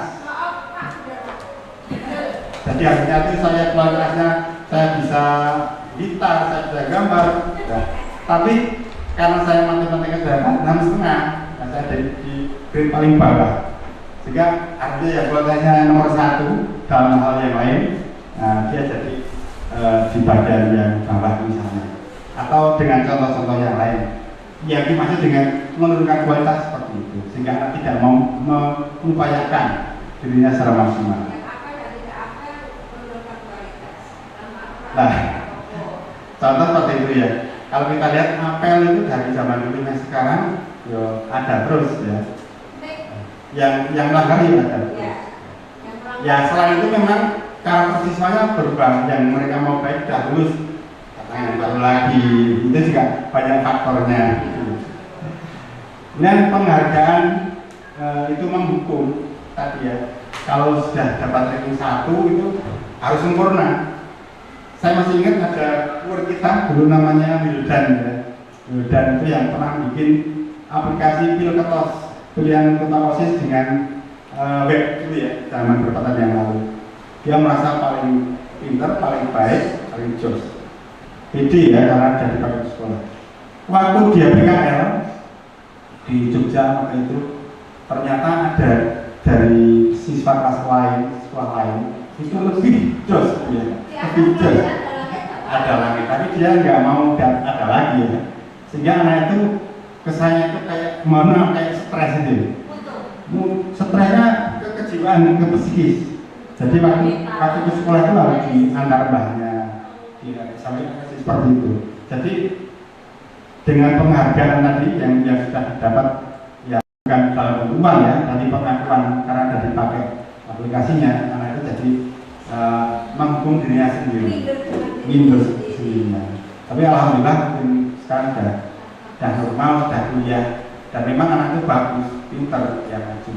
Jadi akhirnya itu kualitasnya saya bisa gitar, saya bisa gambar, ya. Tapi karena saya matematika sudah 6,5, saya ada di grade paling bawah. Sehingga artinya ya kualitasnya nomor 1 dalam hal yang lain, nah, dia jadi di bagian yang bawah misalnya. Atau dengan contoh-contoh yang lain, yang dimaksud dengan menurunkan kualitas seperti itu, sehingga anak tidak mau mengupayakan dirinya secara maksimal. Nah, contoh seperti itu ya. Kalau kita lihat apel itu dari zaman dulu sampai sekarang, yo ada terus ya. Yang melanggar ya ada terus. Ya selain itu memang karakter siswanya berubah. Yang mereka mau baik sudah lulus, katanya baru lagi. Itu juga banyak faktornya. Dan penghargaan itu menghukum tadi ya. Kalau sudah dapat ranking 1 itu harus sempurna. Saya masih ingat ada guru kita dulu namanya Wildan ya. Wildan itu yang pernah bikin aplikasi Pilketos, pilihan kota OSIS dengan web itu ya, zaman beberapa tahun yang lalu. Dia merasa paling pintar, paling baik, paling jos. Pede ya karena jadi pakai sekolah. Waktu dia PKL di Jogja waktu itu ternyata ada dari siswa kelas lain, sekolah lain itu lebih jos ya. Lebih jos ada lagi, tapi dia nggak mau ada lagi ya, sehingga anak itu kesannya itu kayak kayak stres itu, stresnya kejiwaan, ke psikis. Jadi waktu ke sekolah itu harus diantar mbahnya, sampai seperti itu. Jadi dengan penghargaan tadi yang sudah didapat ya bukan dalam bentuk uang ya, tadi pengakuan karena sudah dipakai aplikasinya, anak itu jadi menghukum dirinya sendiri, minder sendirinya. Tapi alhamdulillah sekarang sudah normal, sudah kuliah, dan memang anak itu bagus, pintar, yang maju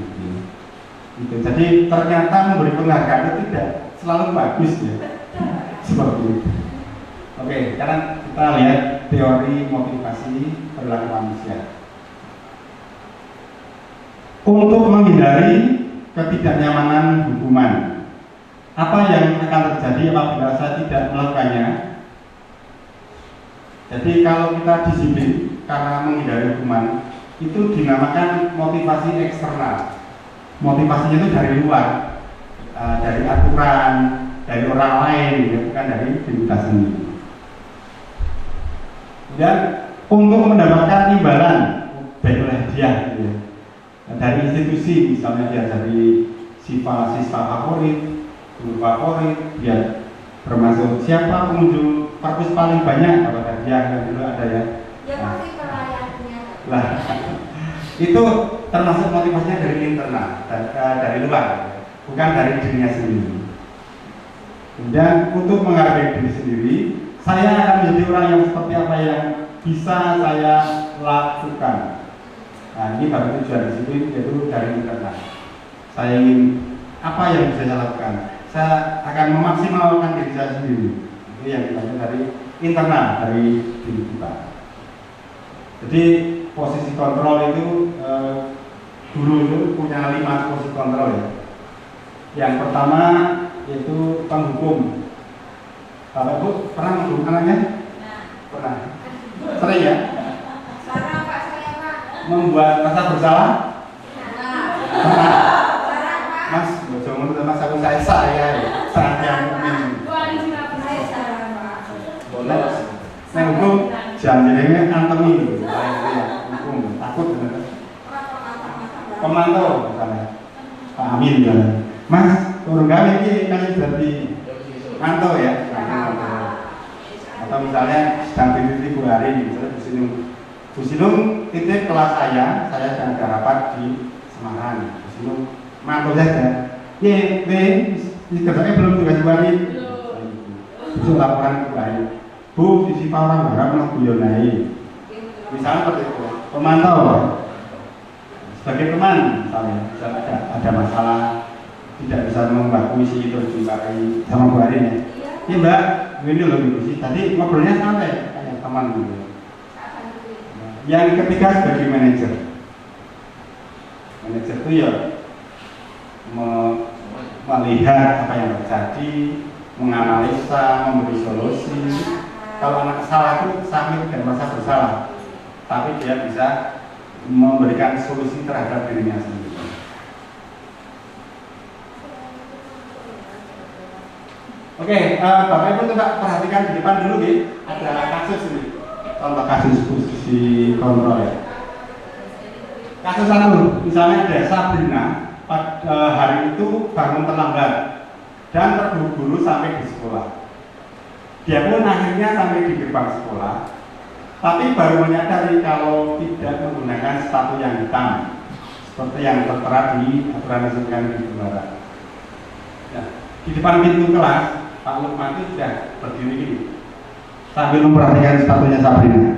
gitu. Jadi ternyata memberi penghargaan itu tidak selalu bagus ya, seperti itu. Oke, sekarang kita lihat teori motivasi perilaku manusia. Untuk menghindari ketidaknyamanan hukuman, apa yang akan terjadi apabila saya tidak melakukannya? Jadi kalau kita disiplin karena menghindari hukuman, itu dinamakan motivasi eksternal. Motivasinya itu dari luar, dari aturan, dari orang lain, bukan dari diri kita sendiri. Dan untuk mendapatkan imbalan, baik oleh dia, ya, dari institusi, misalnya dia dari siswa favorit, guru favorit, dia termasuk siapa pengunjung perpus paling banyak, apakah dia yang dulu ada ya? Ya pasti pelayannya. Lah, itu termasuk motivasinya dari internal, dari luar, bukan dari dirinya sendiri. Dan untuk menghargai diri sendiri, saya akan menjadi orang yang seperti apa yang bisa saya lakukan. Nah, ini baru tujuan disiplin, yaitu dari internal. Saya ingin apa yang bisa saya lakukan. Saya akan memaksimalkan diri saya sendiri. Itu yang kita lihat dari internal, dari diri kita. Jadi posisi kontrol itu guru itu punya 5 posisi kontrol ya. Yang pertama yaitu penghukum. Bapak Ibu pernah menghukum anaknya? Pernah. Sering ya? Sarang Pak, saya Pak. Membuat rasa bersalah? Pernah. Sarang Pak. Mas, jangan sama saya yang mungkin. Saya sarang Pak. Boleh. Saya hukum jangan jadinya antemi gitu. Hukum takut benar. Pemantau misalnya Pak Amin misalnya. Mas, turun kali ini kasih berarti mantau ya. Atau misalnya sedang titik Bu Hari, misalnya Bu Sinung titip kelas saya sedang ada rapat di Semarang. Bu Sinung mantul saja. Ye, kerjanya belum tugas wali. Besok laporan kembali. Bu, sisi orang barang mau guyonai. Misalnya seperti itu. Pemantau, sebagai teman, misalnya ada masalah, tidak bisa membakui si itu dijumpai sama Bu Arin ya. Iya Mbak, ini loh Bu sih. Tadi ngobrolnya santai kayak teman gitu. Yang ketiga sebagai manajer. Manajer itu ya melihat apa yang terjadi, menganalisa, memberi solusi. Kalau anak salah itu sampai tidak merasa bersalah, tapi dia bisa memberikan solusi terhadap dirinya sendiri. Oke, Bapak Ibu coba perhatikan di depan dulu nih, ada kasus ini, contoh kasus posisi kontrol ya. Kasus satu, misalnya ada Sabrina, pada hari itu bangun terlambat dan terburu-buru sampai di sekolah. Dia pun akhirnya sampai di gerbang sekolah, tapi baru menyadari kalau tidak menggunakan sepatu yang hitam, seperti yang tertera di aturan SMK Negeri Tembara. Ya, di depan pintu kelas, Pak Lukman itu sudah berdiri gini, sambil memperhatikan sepatunya Sabrina.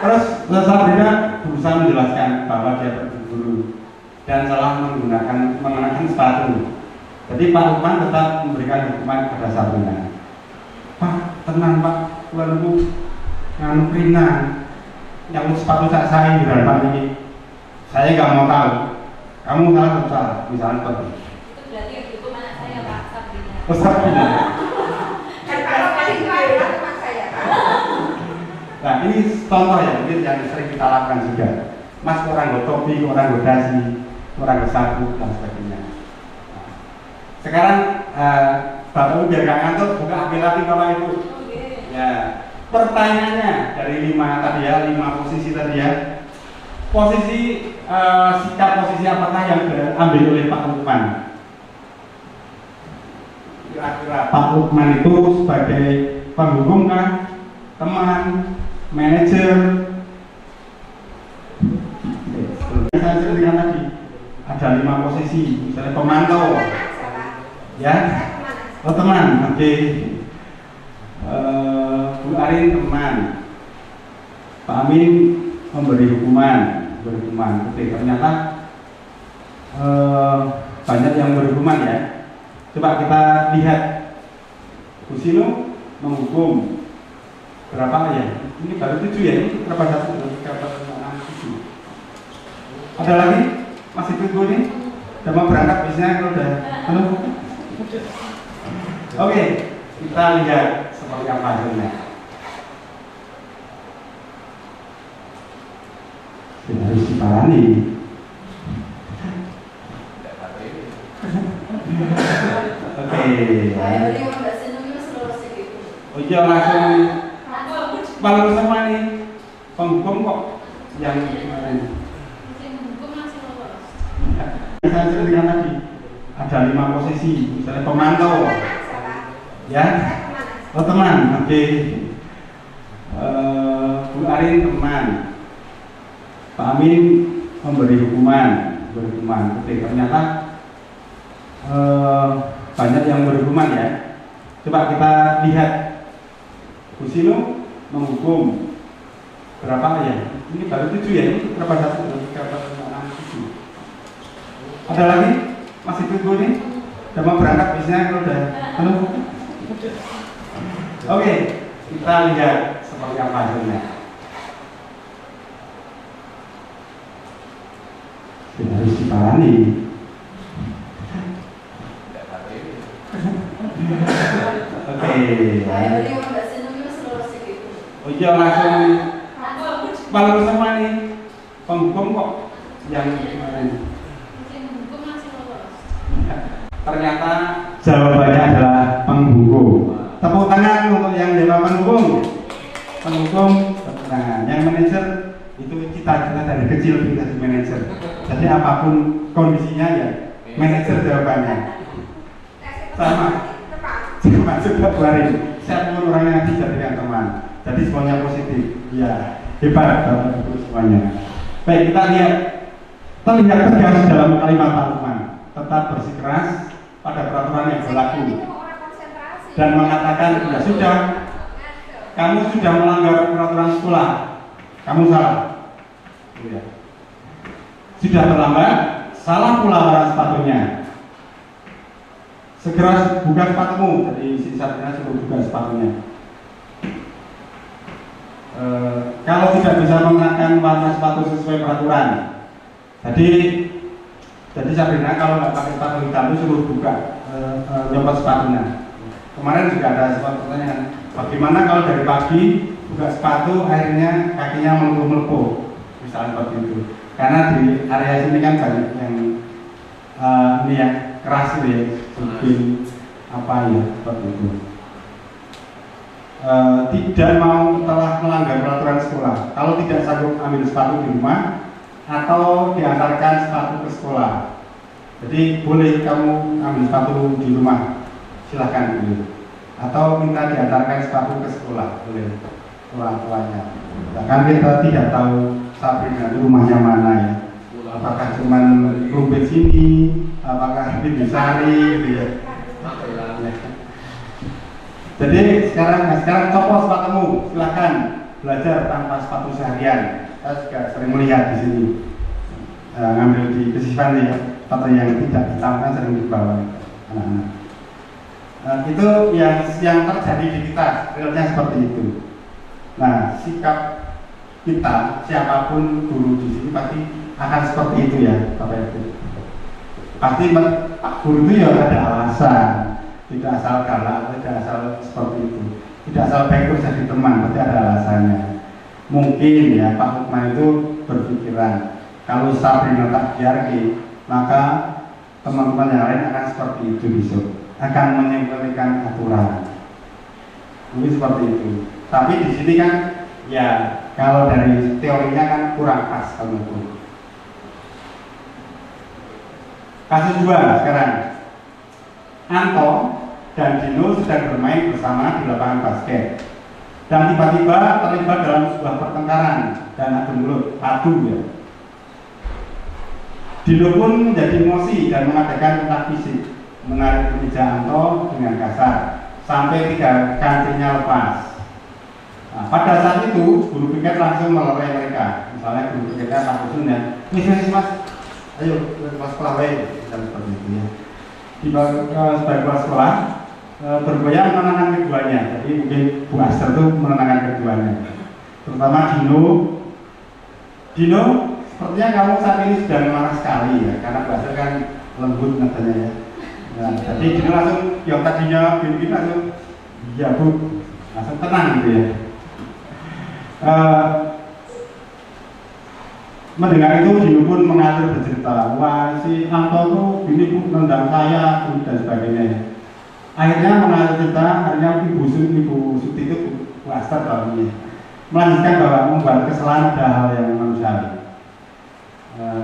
Terus Sabrina berusaha menjelaskan bahwa dia terburu-buru dan salah mengenakan sepatu. Jadi Pak Lukman tetap memberikan hukuman kepada Sabrina. Pak, tenang Pak, keluarga nganu Prina, yang sepatu saya di depan ini. Saya nggak mau tahu. Kamu salah, misalnya seperti itu. Itu berarti hukum anak saya Pak, Sabrina. Oh, Sabrina. Kalau paling kaya teman saya Pak. Nah, ini contoh ya, mungkin yang sering kita lakukan juga. Mas orang gue topi, orang gue dasi, orang gue sapu, dan sebagainya. Sekarang Bapak Ibu biar gak ngantuk, buka HP lagi Bapak Ibu. Ya, pertanyaannya dari 5 tadi ya, 5 posisi tadi ya. Posisi sikap posisi apakah yang diambil oleh Pak Lukman? Kira-kira Pak Lukman itu sebagai penghukum kah, teman, manajer? Saya ceritakan tadi ada 5 posisi, misalnya pemantau. Ya, oh teman, oke. Bu Arin teman, Pak Amin memberi hukuman. Oke, ternyata banyak yang berhukuman ya. Coba kita lihat, Bu Sino menghukum berapa ya? Ini baru 7 ya, ini berapa 1, 2, 3, 4, 5, 6, 7. Ada lagi? Masih tunggu nih? Udah mau berangkat biasanya kalau udah halo? Oke, kita lihat seperti apa hasilnya. Kita harus diparani. Oke. Oh iya langsung. Malam semua nih. Penghukum kok yang kemarin. Saya ceritakan tadi ada 5 posisi, misalnya pemantau. Ya, oh teman, oke. Bu Arin teman, Pak Amin memberi hukuman. Oke, ternyata banyak yang berhukuman ya. Coba kita lihat, Bu Sino menghukum berapa ya? Ini baru 7 ya, ini berapa 1, 2, 3, 4, 5, 6, 7. Ada lagi? Masih tunggu nih? Udah mau berangkat biasanya kalau udah halo? Oke, kita lihat seperti apa hasilnya. Kita harus diparani. Oke. Oh iya langsung. Malam semua nih. Penghukum kok yang kemarin. Ternyata jawabannya adalah penghukum. Tepuk tangan untuk yang jawab penghukum. Penghukum, nah, yang manajer itu cita-cita dari kecil kita jadi manajer. Jadi apapun kondisinya ya manajer jawabannya. Sama juga Bu Arin. Siapapun orangnya dijadikan teman. Jadi semuanya positif. Ya hebat Bapak Ibu semuanya. Baik, kita lihat terlihat tegas dalam kalimat Pak Lukman, tetap bersikeras pada peraturan yang berlaku dan mengatakan ya sudah, kamu sudah melanggar peraturan sekolah, kamu salah. Ya. Sudah terlambat, salah pula orang sepatunya. Segera buka sepatumu. Jadi si Sabrina suruh buka sepatunya. Kalau tidak bisa mengenakan warna sepatu sesuai peraturan, jadi Sabrina kalau nggak pakai sepatu hitam itu suruh buka nyopot sepatunya. Kemarin juga ada sebuah pertanyaan, bagaimana kalau dari pagi buka sepatu akhirnya kakinya melepuh-melepuh, misalnya seperti itu. Karena di area sini kan banyak yang ini yang keras itu ya, bikin apa ya seperti itu. Tidak mau telah melanggar peraturan sekolah. Kalau tidak sanggup ambil sepatu di rumah atau diantarkan sepatu ke sekolah. Jadi boleh kamu ambil sepatu di rumah, silahkan boleh. Atau minta diantarkan sepatu ke sekolah, boleh orang tuanya. Kan kita tidak tahu Sabrina itu rumahnya mana ya. Apakah cuma Rumput sini, apakah di Sari, gitu ya. Jadi sekarang copot sepatumu, silahkan belajar tanpa sepatu seharian. Saya juga sering melihat di sini ngambil di kesifan ya, sepatu yang tidak hitam kan sering dibawa anak-anak. Itu yang terjadi di kita, realnya seperti itu. Nah, sikap kita, siapapun guru di sini pasti akan seperti itu ya, Bapak Ibu. Pasti Pak Guru itu ya ada alasan. Tidak asal galak, tidak asal seperti itu, tidak asal baik terus jadi teman, pasti ada alasannya. Mungkin ya Pak Lukman itu berpikiran kalau Sabrina tak biarkan, maka teman-teman yang lain akan seperti itu besok, akan menyimpulkan aturan. Mungkin seperti itu. Tapi di sini kan ya kalau dari teorinya kan kurang pas kalau itu. Kasus 2 sekarang. Anto dan Dino sedang bermain bersama di lapangan basket dan tiba-tiba terlibat dalam sebuah pertengkaran dan adu mulut, ya. Dino pun menjadi emosi dan mengadakan kontak fisik, menarik kemeja Anto dengan kasar sampai 3 kancingnya lepas. Nah, pada saat itu guru piket langsung melerai mereka. Misalnya guru piketnya Pak Kusun ya, mas, ayo kelas sekolah dan seperti itu ya. Di sebagai kepala sekolah bergoyang menenangkan keduanya. Jadi mungkin Bu Aster itu menenangkan keduanya. Terutama Dino, sepertinya kamu saat ini sudah marah sekali ya, karena Bu Aster kan lembut nadanya ya. Nah, jadi Dino langsung, yang tadinya begini langsung, iya Bu, langsung tenang gitu ya. Mendengar itu Dino pun mengatur bercerita, wah si Anto tuh ini Bu nendang saya dan sebagainya. Akhirnya mengatur cerita, akhirnya Ibu Suti itu Bu Aster ini melanjutkan bahwa membuat kesalahan ada hal yang manusiawi.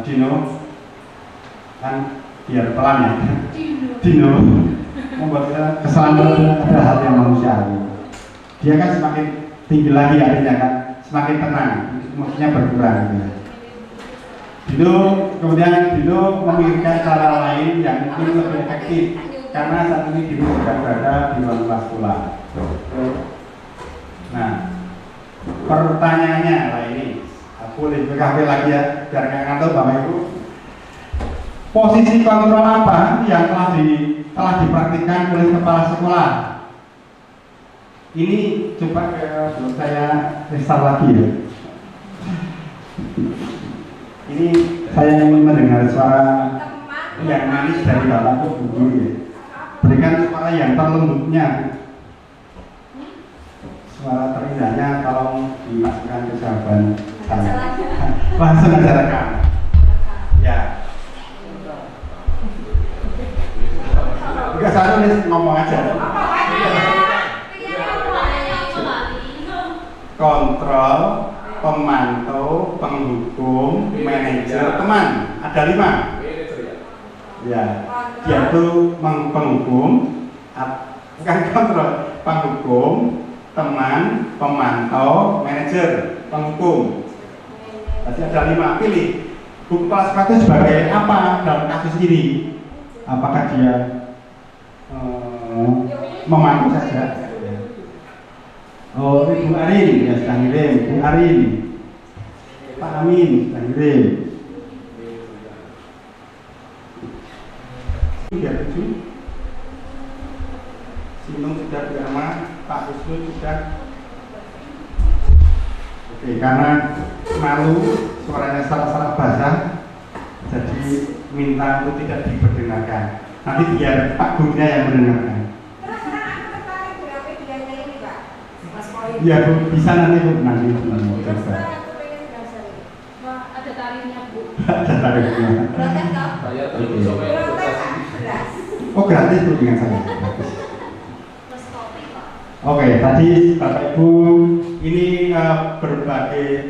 Dino kan biar pelan ya. Dino membuat kesalahan ada hal yang manusiawi. Dia kan semakin tinggi lagi artinya kan, semakin tenang, maksudnya berkurang gitu ya. Kemudian Dino memikirkan cara lain yang mungkin lebih efektif karena saat ini Dino sedang berada di ruang kelas sekolah. Nah, pertanyaannya lah ini, boleh PKP lagi ya, biar nggak ngantuk Bapak Ibu. Posisi kontrol apa yang telah dipraktikkan oleh kepala sekolah? Ini coba saya restart lagi ya. Ini saya ingin mendengar suara yang manis dari Bapak Ibu ya. Berikan suara yang terlembutnya. Suara terindahnya tolong dimasukkan ke jawaban saya. Langsung aja rekam. Ya. Enggak salah nih ngomong aja. Kontrol, pemantau, penghukum, manajer, teman. Ada 5. Ya, dia itu penghukum, bukan kontrol, penghukum, teman, pemantau, manajer, penghukum. Jadi ada 5, pilih guru kepala sekolah itu sebagai apa dalam kasus ini? Apakah dia memangku saja? Oh, Ibu Arin ya sudah ngirim, Bu Arin, Pak Amin sudah ngirim. Sudah 7. Sinung sudah bersama, Pak Wisnu sudah. Oke, karena malu suaranya salah-salah bahasa, jadi minta untuk tidak diperdengarkan. Nanti biar Pak gurunya yang mendengarkan. Terus sekarang aku tertarik dengan medianya ini, Pak. Mas Poin. Ya Bu, bisa nanti Bu, nanti Terus coba. sekarang aku pengen belajar ini. Wah, ada tarifnya, Bu. Ada tarifnya. Protes toh? Saya terus sama yang Protes, edukasi. Pak. Beras. Oh gratis Bu dengan saya. Gratis. Plus kopi, Pak. Oke, tadi Bapak Ibu ini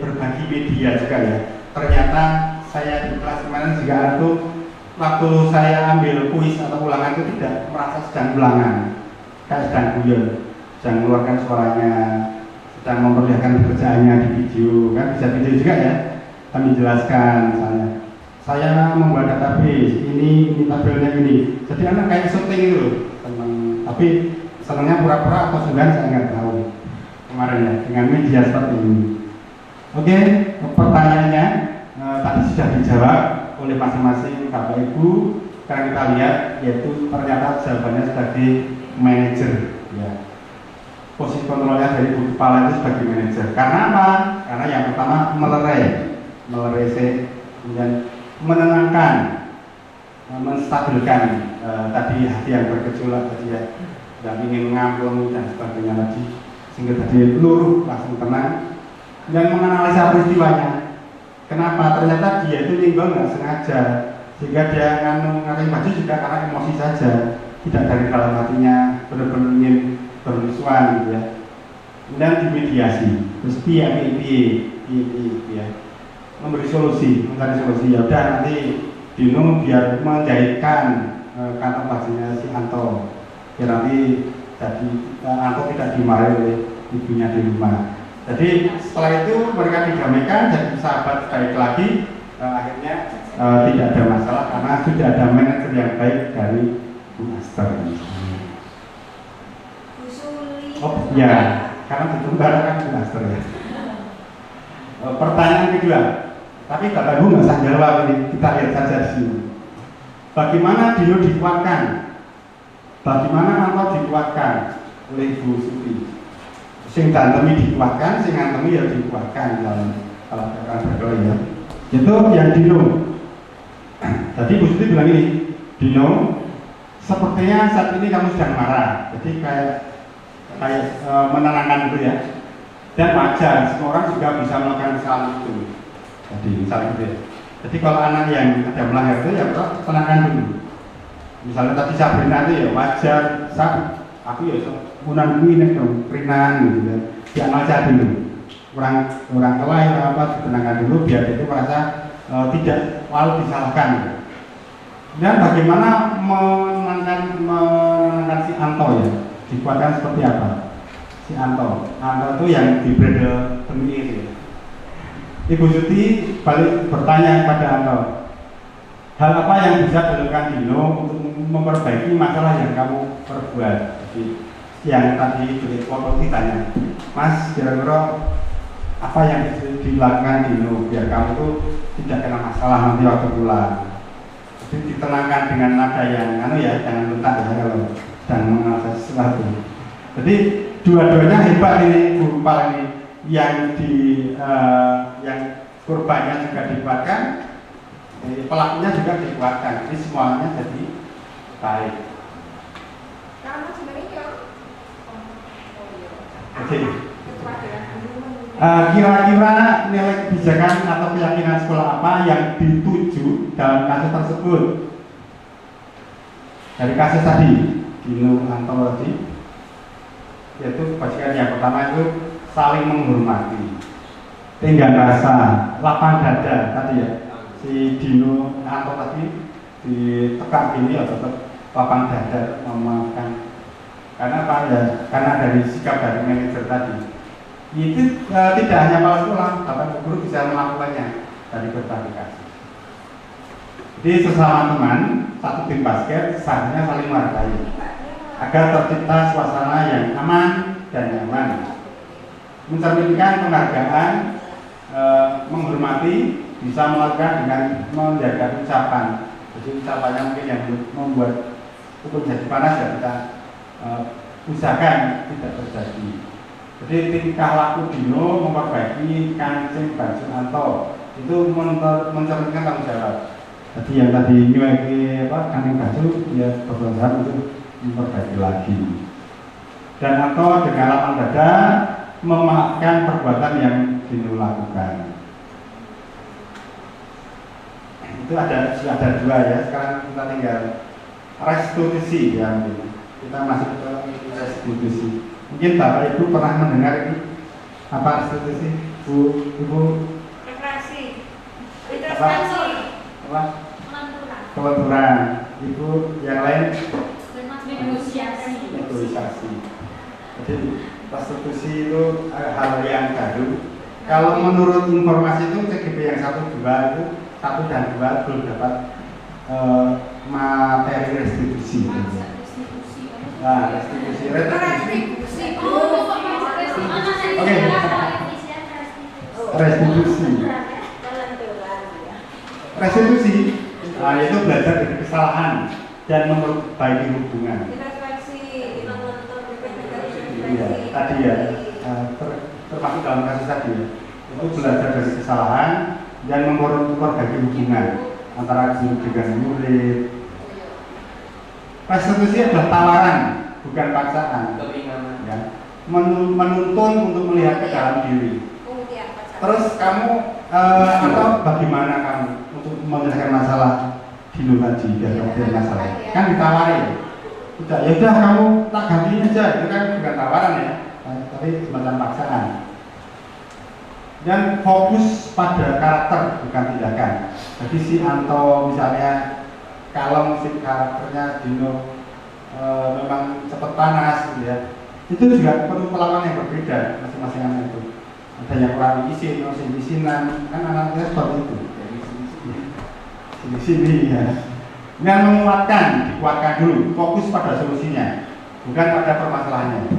berbagi media juga ya. Ternyata saya di kelas kemarin juga itu waktu saya ambil kuis atau ulangan itu tidak merasa sedang ulangan, kayak sedang guyon, sedang mengeluarkan suaranya, sedang memperlihatkan pekerjaannya di video, kan bisa video juga ya. Kami jelaskan misalnya, saya membuat database ini tabelnya ini. Jadi anak kayak syuting itu, tapi senangnya pura-pura atau sebenarnya saya nggak tahu kemarin ya dengan media seperti ini. Oke, pertanyaannya tadi sudah dijawab oleh masing-masing Bapak Ibu. Sekarang kita lihat yaitu ternyata jawabannya sebagai manajer ya. Posisi kontrolnya dari Bu Kepala itu sebagai manajer. Karena apa? Karena yang pertama melerai kemudian menenangkan, menstabilkan tadi hati yang bergejolak tadi ya, yang ingin mengambil dan sebagainya tadi, sehingga tadi luruh langsung tenang dan menganalisa peristiwanya. Kenapa? Ternyata dia itu nyenggol nggak sengaja, sehingga dia ngatain baju juga karena emosi saja, tidak dari dalam hatinya benar-benar ingin bermusuhan gitu ya. Kemudian dimediasi, terus dia ya, memberi solusi, mencari solusi. Ya udah nanti Dino biar menjahitkan kantong bajunya si Anto, biar nanti jadi Anto tidak dimarahi oleh ibunya di rumah. Jadi setelah itu mereka didamaikan jadi sahabat baik lagi. Akhirnya tidak ada masalah karena sudah ada manajer yang baik dari Bu Aster. Oh ya, karena ditunggu kan Bu Aster ya. Pertanyaan kedua, tapi Bapak Ibu nggak usah jawab ini, kita lihat saja di sini. Bagaimana Dino dikuatkan? Bagaimana Anto dikuatkan oleh Bu Suti? Sing tantemi dikuatkan, sing antemi ya dikuatkan kalau akan berdoa ya. Itu yang Dino. Tadi Bu Suti bilang ini, Dino, sepertinya saat ini kamu sedang marah. Jadi kayak menenangkan itu ya. Dan wajar, semua orang juga bisa melakukan kesalahan itu. Jadi misalnya gitu ya. Jadi kalau anak yang ada melanggar itu ya tenangkan dulu. Misalnya tadi Sabrina itu ya wajar, aku ya punan ini dong, perinan gitu ya. Dianalisa dulu. Orang kelai apa ditenangkan dulu biar itu merasa tidak lalu disalahkan. Dan bagaimana menenangkan si Anto ya? Dikuatkan seperti apa? Si Anto itu yang di bredel demi itu. Ibu Suti balik bertanya kepada Anto, hal apa yang bisa dilakukan Dino untuk memperbaiki masalah yang kamu perbuat? Jadi yang tadi dari foto ditanya, Mas kira-kira apa yang bisa dilakukan Dino biar kamu tuh tidak kena masalah nanti waktu pulang? Jadi ditenangkan dengan nada yang jangan bentak ya kalau sedang mengalami sesuatu. Jadi dua-duanya hebat ini Bu Kepala ini, yang korbannya juga dikuatkan, pelakunya juga dikuatkan, jadi semuanya jadi baik. Oke. Kira-kira nilai kebijakan atau keyakinan sekolah apa yang dituju dalam kasus tersebut? Dari kasus tadi, Dino Anto tadi, yaitu kebijakan yang pertama itu saling menghormati, tenggang rasa, lapang dada tadi ya. Si Dino Anto tadi ditekak gini ya tetap lapang dada, memaafkan. Karena apa ya? Karena dari sikap dari manajer tadi. Itu tidak hanya kepala sekolah, Bapak Guru bisa melakukannya. dari berbagai kasus. Jadi sesama teman satu tim basket seharusnya saling menghargai agar tercipta suasana yang aman dan nyaman, mencerminkan penghargaan, menghormati, bisa melakukan dengan menjaga ucapan. Jadi ucapannya mungkin yang membuat itu jadi panas ya kita usahakan tidak terjadi. Jadi tingkah laku Dino memperbaiki kancing baju Anto itu mencerminkan tanggung jawab. Jadi yang tadi nyueki kancing baju ya berusaha untuk memperbaiki lagi. Dan Anto dengan lapang dada memaafkan perbuatan yang Dino lakukan. Itu ada dua ya. Sekarang kita tinggal restitusi ya. Kita masuk ke restitusi. Mungkin Bapak Ibu pernah mendengar ini apa restitusi? Ibu? Reparasi. Apa? Kelenturan. Ibu yang lain? Negosiasi. Jadi restitusi itu hal yang baru. Kalau menurut informasi itu CGP yang 1, 2 itu 1 dan 2 belum dapat materi restitusi. Nah, restitusi. Oke. Restitusi. Nah, itu belajar dari kesalahan dan memperbaiki hubungan. Iya, tadi ya, termasuk dalam kasus tadi ya, itu belajar dari kesalahan dan memperbaiki hubungan antara guru dengan murid. Restitusi adalah tawaran, bukan paksaan. Ya. Menuntun untuk melihat ke dalam diri. Terus kamu atau bagaimana kamu untuk menyelesaikan masalah Dino tadi dari masalah? Kan ditawari. Udah, ya udah kamu tak gantiin aja, itu kan bukan tawaran ya, tapi semacam paksaan. Dan fokus pada karakter bukan tindakan. Jadi si Anto misalnya kalau musik karakternya Dino memang cepat panas gitu ya, itu juga perlu perlakuan yang berbeda masing-masing anak itu. Ada yang kurang diisi, isinan, kan anak-anaknya seperti itu. Di sini ya. Dengan dikuatkan dulu, fokus pada solusinya, bukan pada permasalahannya.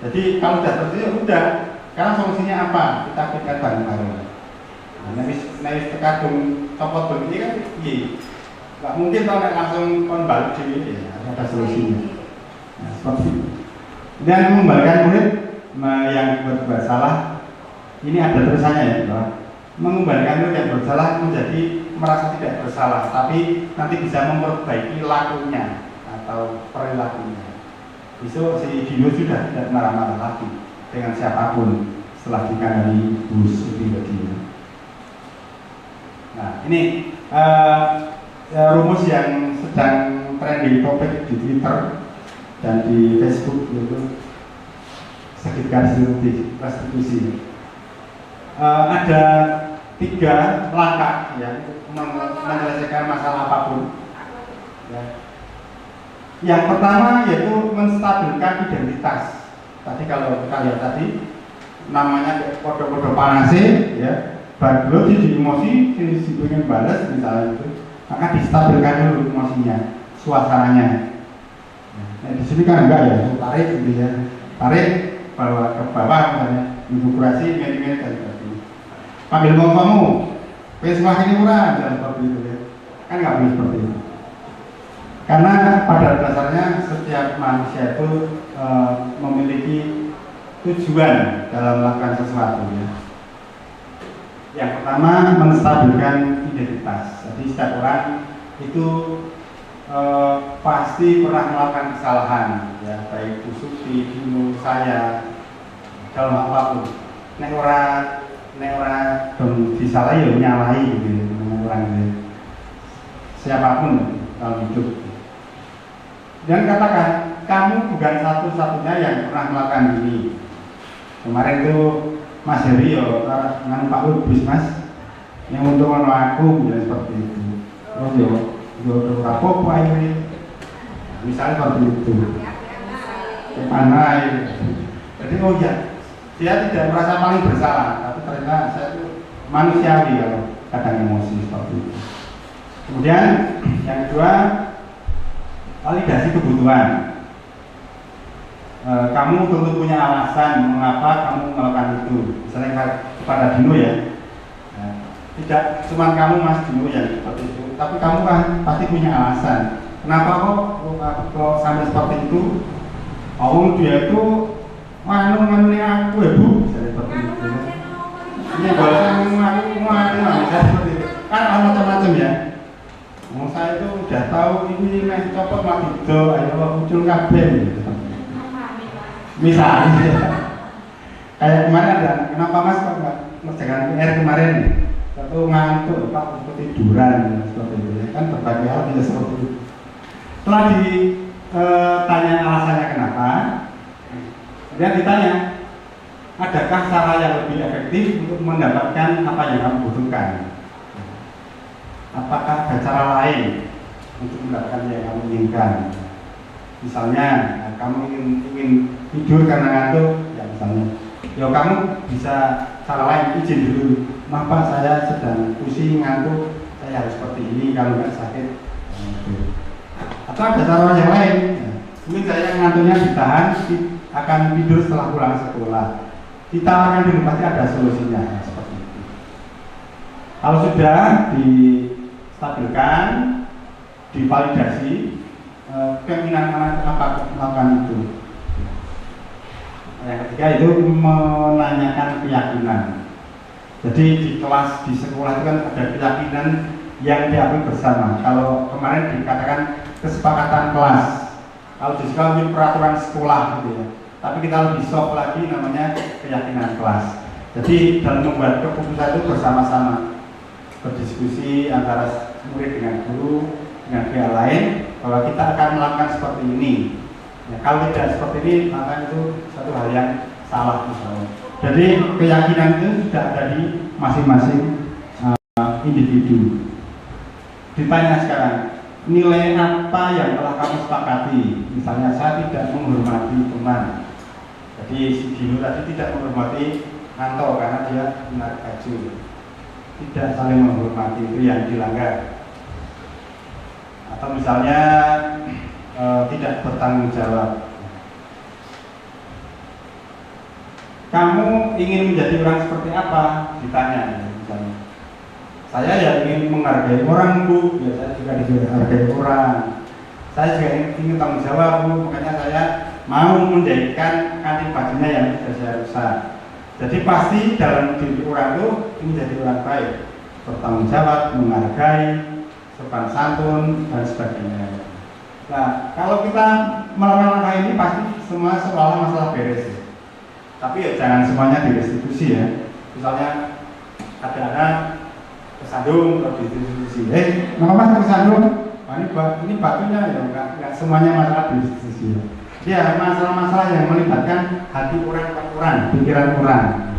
Jadi kalau sudah seperti itu, udah. Sekarang solusinya apa? Kita pikirkan bareng-bareng. Nah, naik terkadung copot begini kan, iya. Nggak mungkin kalau langsung balik di ya, ada solusinya. Nah, seperti itu. Dan mengembalikan murid yang berbuat salah, ini ada tulisannya ya, bahwa mengembalikan murid yang bersalah menjadi merasa tidak bersalah, tapi nanti bisa memperbaiki lakunya atau perilakunya. Besok si Dino sudah tidak marah-marah lagi dengan siapapun setelah dikandani bus itu tadi. Nah, ini rumus yang sedang trending topik di Twitter dan di Facebook yaitu sekitar restitusi. Ada 3 langkah ya menyelesaikan masalah apapun. Ya. Yang pertama yaitu menstabilkan identitas. Tadi kalau kita lihat tadi namanya kode-kode panase ya, baru di emosi si pengen balas misalnya itu, maka distabilkan dulu emosinya, suasananya. Nah, di sini kan enggak ya, tarik gitu ya, tarik bawa ke bawah misalnya, integrasi manajemen dan sebagainya. Panggil kamu, peswah ini murah, jangan seperti itu ya, kan nggak boleh seperti itu. Karena pada dasarnya setiap manusia itu memiliki tujuan dalam melakukan sesuatu ya. Yang pertama menstabilkan identitas. Jadi setiap orang itu pasti pernah melakukan kesalahan ya, baik Bu Suti, Dino, saya dalam apapun. Nek ora dong disalahi ya nyalahi gitu orang gitu. Siapapun dalam hidup. Dan katakan kamu bukan satu-satunya yang pernah melakukan ini. Kemarin itu Mas Heri yo nganu Pak Lubis Mas yang untuk ono aku ya seperti itu. Oh yo rapopo ini. Misalnya seperti itu. Kemana ya? Jadi oh ya, dia tidak merasa paling bersalah, tapi ternyata saya itu manusiawi kadang emosi seperti itu. Kemudian yang kedua, validasi kebutuhan. Kamu tentu punya alasan mengapa kamu melakukan itu. Misalnya kepada Dino ya, tidak cuma kamu Mas Dino yang seperti itu, tapi kamu kan pasti punya alasan. Kenapa kok sampai seperti itu? Oh dia itu nganu aku ya Bu, misalnya seperti itu. Ini bahasa nganu misalnya seperti itu. Kan macam-macam ya. Saya itu udah tahu ini meh copot mati do, ayo muncul kabel gitu. Misalnya kayak kemarin ada, kenapa Mas kok nggak ngerjakan PR kemarin? Satu ngantuk, Pak, ketiduran seperti itu ya. Kan berbagai hal bisa seperti itu. Setelah ditanya alasannya kenapa, kemudian ditanya, adakah cara yang lebih efektif untuk mendapatkan apa yang kamu butuhkan? Apakah ada cara lain untuk mendapatkan yang kamu inginkan? Misalnya, kamu ingin tidur karena ngantuk, ya misalnya, ya kamu bisa cara lain, izin dulu. Maaf Pak, saya sedang pusing ngantuk, saya harus seperti ini, kalau nggak sakit. Atau ada cara yang lain, mungkin saya ngantuknya ditahan, akan tidur setelah pulang sekolah. Ditawarkan dulu, pasti ada solusinya, seperti itu. Kalau sudah distabilkan, divalidasi, keinginan anak apa melakukan itu. Yang ketiga itu menanyakan keyakinan. Jadi di kelas di sekolah itu kan ada keyakinan yang diambil bersama. Kalau kemarin dikatakan kesepakatan kelas, kalau di sekolah itu peraturan sekolah gitu ya. Tapi kita lebih soft lagi namanya keyakinan kelas. Jadi dalam membuat keputusan itu bersama-sama, berdiskusi antara murid dengan guru dengan pihak lain bahwa kita akan melakukan seperti ini. Ya, kalau tidak seperti ini maka itu satu hal yang salah misalnya. Jadi keyakinan itu sudah ada di masing-masing individu. Ditanya sekarang, nilai apa yang telah kamu sepakati? Misalnya saya tidak menghormati teman. Jadi si Dino tadi tidak menghormati Nanto karena dia menarik baju. Tidak saling menghormati, itu yang dilanggar. Atau misalnya tidak bertanggung jawab. Kamu ingin menjadi orang seperti apa? Ditanya misalnya. Saya ya ingin menghargai orang Bu, ya saya juga dihargai orang. Saya juga ingin tanggung jawab Bu, makanya saya mau menjadikan kantin bajunya yang sudah saya rusak. Jadi pasti dalam diri orang itu ingin jadi orang baik, bertanggung jawab, menghargai, sopan santun dan sebagainya. Nah, kalau kita melakukan langkah ini pasti semua seolah masalah beres. Tapi ya jangan semuanya direstitusi ya. Misalnya ada kesandung atau direstitusi. Kenapa Mas kesandung? Ini batunya ya enggak semuanya masalah direstitusi ya. Ya masalah-masalah yang melibatkan hati orang, pikiran orang.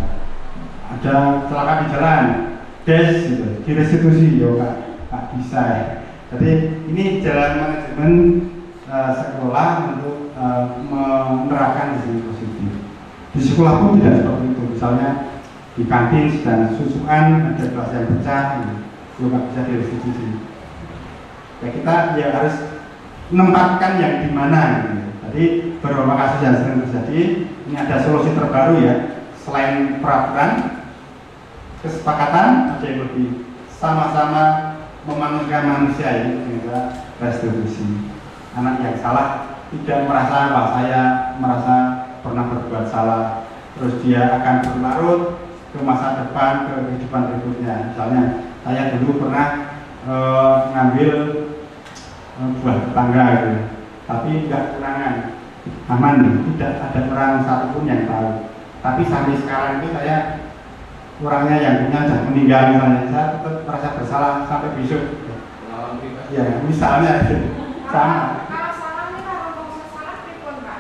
Ada celaka di jalan, gitu, direstitusi ya enggak bisa ya. Jadi ini jalan manajemen sekolah untuk menerapkan sisi positif. Di sekolah pun tidak seperti itu. Misalnya di kantin sedang susuan, ada kelas yang pecah, juga bisa direstitusi. Ya kita ya harus menempatkan yang di mana. Gitu. Jadi beberapa kasus yang sering terjadi, ini ada solusi terbaru ya. Selain peraturan, kesepakatan ada yang lebih sama-sama memanusiakan manusia ini juga restitusi. Anak yang salah tidak merasa bahwa saya merasa pernah berbuat salah, terus dia akan berlarut ke masa depan, ke kehidupan berikutnya. Misalnya saya dulu pernah ngambil buah tetangga gitu, tapi tidak kekurangan, aman, tidak ada orang satupun yang tahu. Tapi sampai sekarang itu saya orangnya yang punya sudah meninggal misalnya, saya tetap merasa bersalah sampai besok. Ya misalnya sama. Kalau salah nih kalau mau salah pripun Kak?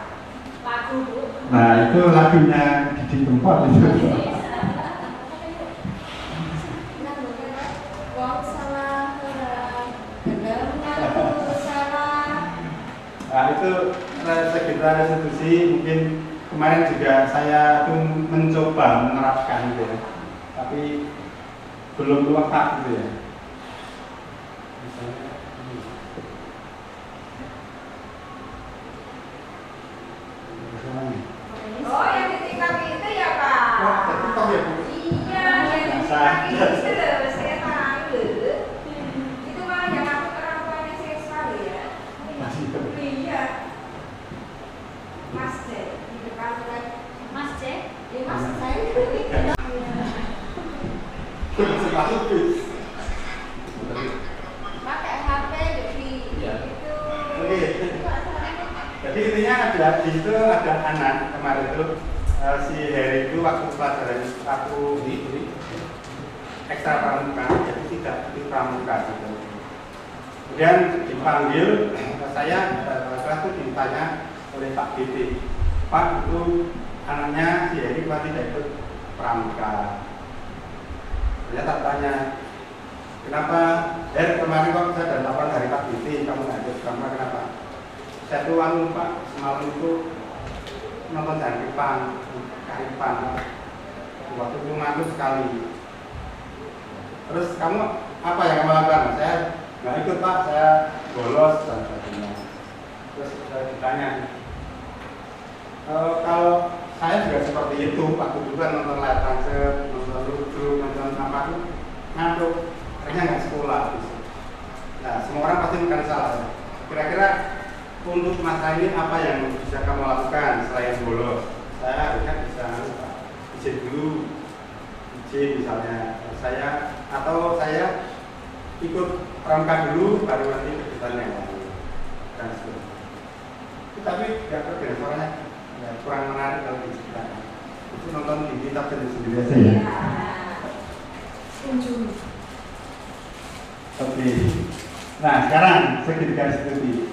Lagu Bu. Nah itu lagunya Didi Kempot itu. Wong salah orang, bener ngaku salah. Nah itu sekitar restitusi mungkin kemarin juga saya tuh mencoba menerapkan gitu ya. Tapi belum lengkap gitu ya. Misalnya Oh, yang di tingkat itu ya, Pak? wah, tapi kok ya Bu? Iya, yang di tingkat itu loh, saya tahu. Itu malah yang aku orang tuanya saya sekali ya. Iya. Mas C, di depan lab. Mas C? Ya, Mas saya. Masuk bis. Pakai HP jadi Iya. itu. Oke. Jadi intinya ada di situ ada anak kemarin itu si Heri itu waktu pelajaran waktu di ekstra pramuka, jadi tidak di pramuka gitu. Kemudian dipanggil saya itu ditanya oleh Pak BT, Pak itu anaknya si Heri Pak tidak ikut pramuka. Saya tak tanya, kenapa? Kemarin kok saya ada laporan dari Pak BT, kamu nggak ikut pramuka kenapa? Saya tuh Pak semalam itu nonton Karipan, waktu itu ngantuk sekali. Terus kamu apa yang kamu lakukan? Saya nggak ikut Pak, saya bolos dan sebagainya. Terus saya ditanya, kalau saya juga seperti itu, waktu itu kan nonton layar tancap, nonton lucu, nonton apa itu ngantuk, akhirnya nggak sekolah. Gitu. Nah, semua orang pasti bukan salah. Kira-kira untuk masa ini apa yang bisa kamu lakukan selain bolos? Saya harusnya bisa izin dulu, izin misalnya saya atau saya ikut pramuka dulu baru nanti kegiatan yang lain dan sebagainya. Tapi tidak terdengar suaranya ya, kurang menarik kalau diceritakan. Itu nonton TV tapi sendiri aja ya. Oke. Nah sekarang segitiga resolusi.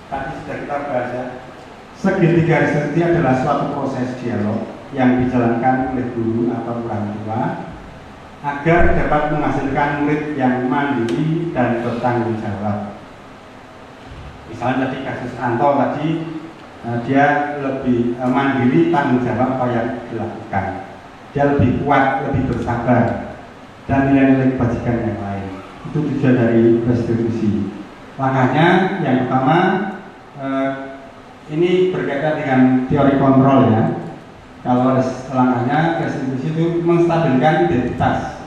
Tadi sudah kita bahas ya. Segitiga resolusi adalah suatu proses dialog yang dijalankan oleh guru atau orang tua agar dapat menghasilkan murid yang mandiri dan bertanggung jawab. Misalnya tadi kasus Anto tadi dia lebih mandiri, tanggung jawab apa yang dilakukan. Dia lebih kuat, lebih bersabar dan nilai-nilai kebajikan yang lain. Itu tujuan dari restitusi. Makanya yang pertama ini berkaitan dengan teori kontrol ya. Kalau langkahnya restitusi itu menstabilkan identitas.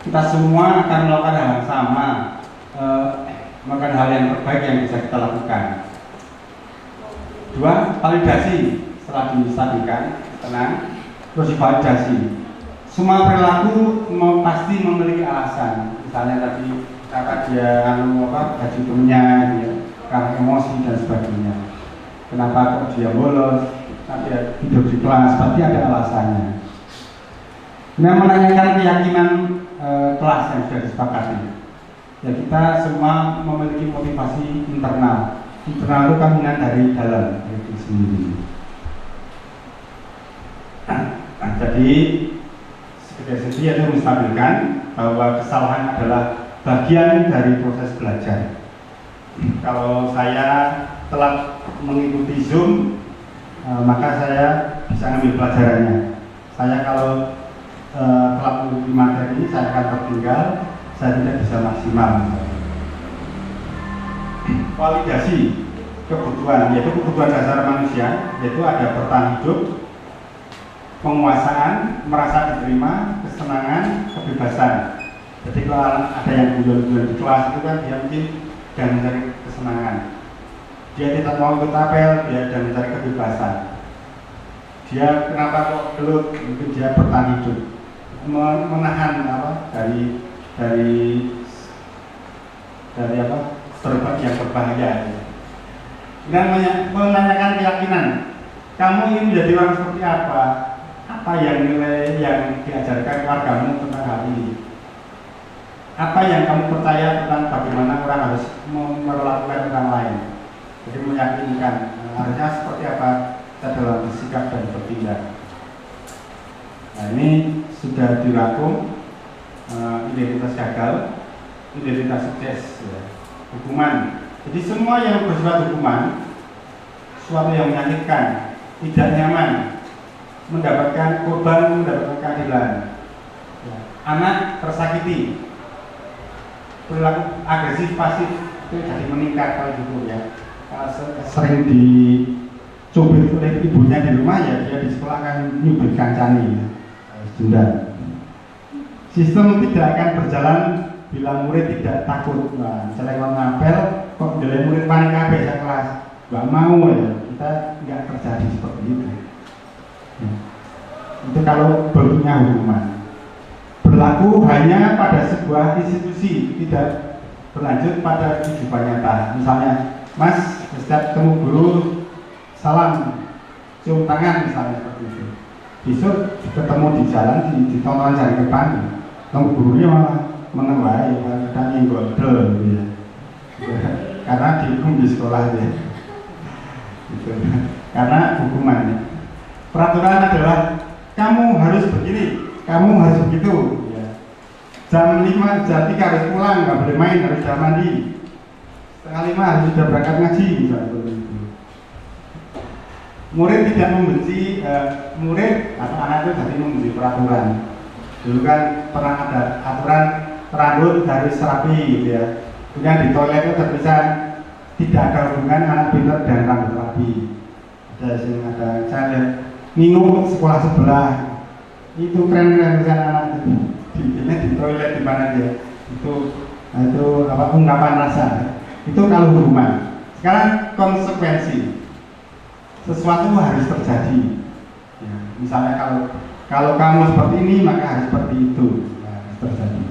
Kita semua akan melakukan hal yang sama, melakukan hal yang terbaik yang bisa kita lakukan. Dua, validasi. Setelah distabilkan, tenang, terus divalidasi. Semua perilaku pasti memiliki alasan. Misalnya tadi kata dia gaji temennya dia karena emosi dan sebagainya. Kenapa kok dia bolos? Dia hidup di kelas pasti ada alasannya. Nah, menanyakan keyakinan kelas yang sudah disepakati. Ya kita semua memiliki motivasi internal. Internal itu kaminan dari dalam itu sendiri. Jadi seperti itu menstabilkan bahwa kesalahan adalah bagian dari proses belajar. Kalau saya telah mengikuti Zoom, maka saya bisa ambil pelajarannya. Saya kalau telah mengikuti materi, saya akan tertinggal, saya tidak bisa maksimal. Validasi kebutuhan, yaitu kebutuhan dasar manusia, yaitu ada bertahan hidup, penguasaan, merasa diterima, kesenangan, kebebasan. Jadi kalau ada yang guyon-guyon di kelas itu kan dia mungkin dan mencari kesenangan. Dia tidak mau ikut apel, dia dan mencari kebebasan. Dia kenapa kok gelut? Mungkin dia bertahan hidup, menahan dari apa berbuat yang berbahaya. Dan menanyakan keyakinan. Kamu ingin menjadi orang seperti apa? Apa yang nilai yang diajarkan keluargamu tentang hal ini? Apa yang kamu percaya tentang bagaimana orang harus memperlakukan orang lain? Jadi meyakinkan harusnya seperti apa kita dalam bersikap dan bertindak. Nah ini sudah dirangkum identitas gagal, identitas sukses, ya. Hukuman. Jadi semua yang bersifat hukuman, suatu yang menyakitkan, tidak nyaman, mendapatkan korban, mendapatkan keadilan. Ya. Anak tersakiti, perilaku agresif pasif itu jadi meningkat kalau gitu ya. Kalau sering dicubit oleh ibunya di rumah ya dia di sekolah akan nyubit kancani, ya. Denda. Sistem tidak akan berjalan bila murid tidak takut. Nah, misalnya kalau ngapel kok nilai murid panik kabeh sak kelas, nggak mau ya, kita nggak terjadi seperti itu. Ya. Itu kalau bentuknya hukuman. Berlaku hanya pada sebuah institusi, tidak berlanjut pada kehidupan nyata. Misalnya, Mas setiap ketemu guru salam, cium tangan misalnya seperti itu. Besok ketemu di jalan di tontonan jari depan, kamu gurunya malah menengahi, kadang nyenggol gitu ya. Karena dihukum di sekolah ya. Gitu. Karena hukumannya. Peraturan adalah kamu harus begini, kamu harus begitu. Ya. Jam 5, jam 3 harus pulang, nggak boleh main, harus sudah mandi. Setengah 5 harus sudah berangkat ngaji, misalnya seperti itu. Murid tidak membenci, murid atau anak itu jadi membenci peraturan. Dulu kan pernah ada aturan rambut harus rapi, gitu ya. Kemudian di toilet itu terpisah, tidak ada hubungan anak pintar dan rambut rapi. Ada saya lihat minum sekolah sebelah itu keren-keren kan anak itu di toilet di mana dia itu apa ungkapan rasa itu kalau hukuman. Sekarang konsekuensi sesuatu harus terjadi ya, misalnya kalau kamu seperti ini maka harus seperti itu harus terjadi.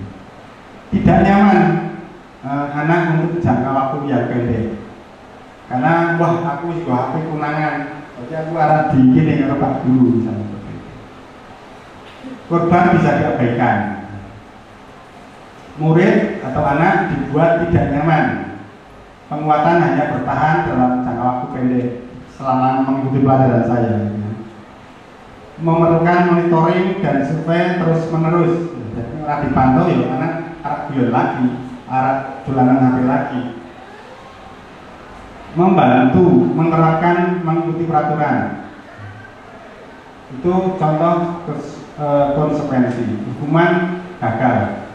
Tidak nyaman anak untuk jangka waktu yang pendek karena wah aku juga HP kunangan jadi aku arah dikini kalau Pak Guru misalnya seperti itu. Korban bisa diabaikan, murid atau anak dibuat tidak nyaman, penguatan hanya bertahan dalam jangka waktu pendek selama mengikuti pelajaran saya. Memerlukan monitoring dan survei terus menerus. Jadi orang dipantau ya anak arah guyon lagi, arah dolanan HP lagi. Membantu menerapkan mengikuti peraturan. Itu contoh konsekuensi. Hukuman gagal.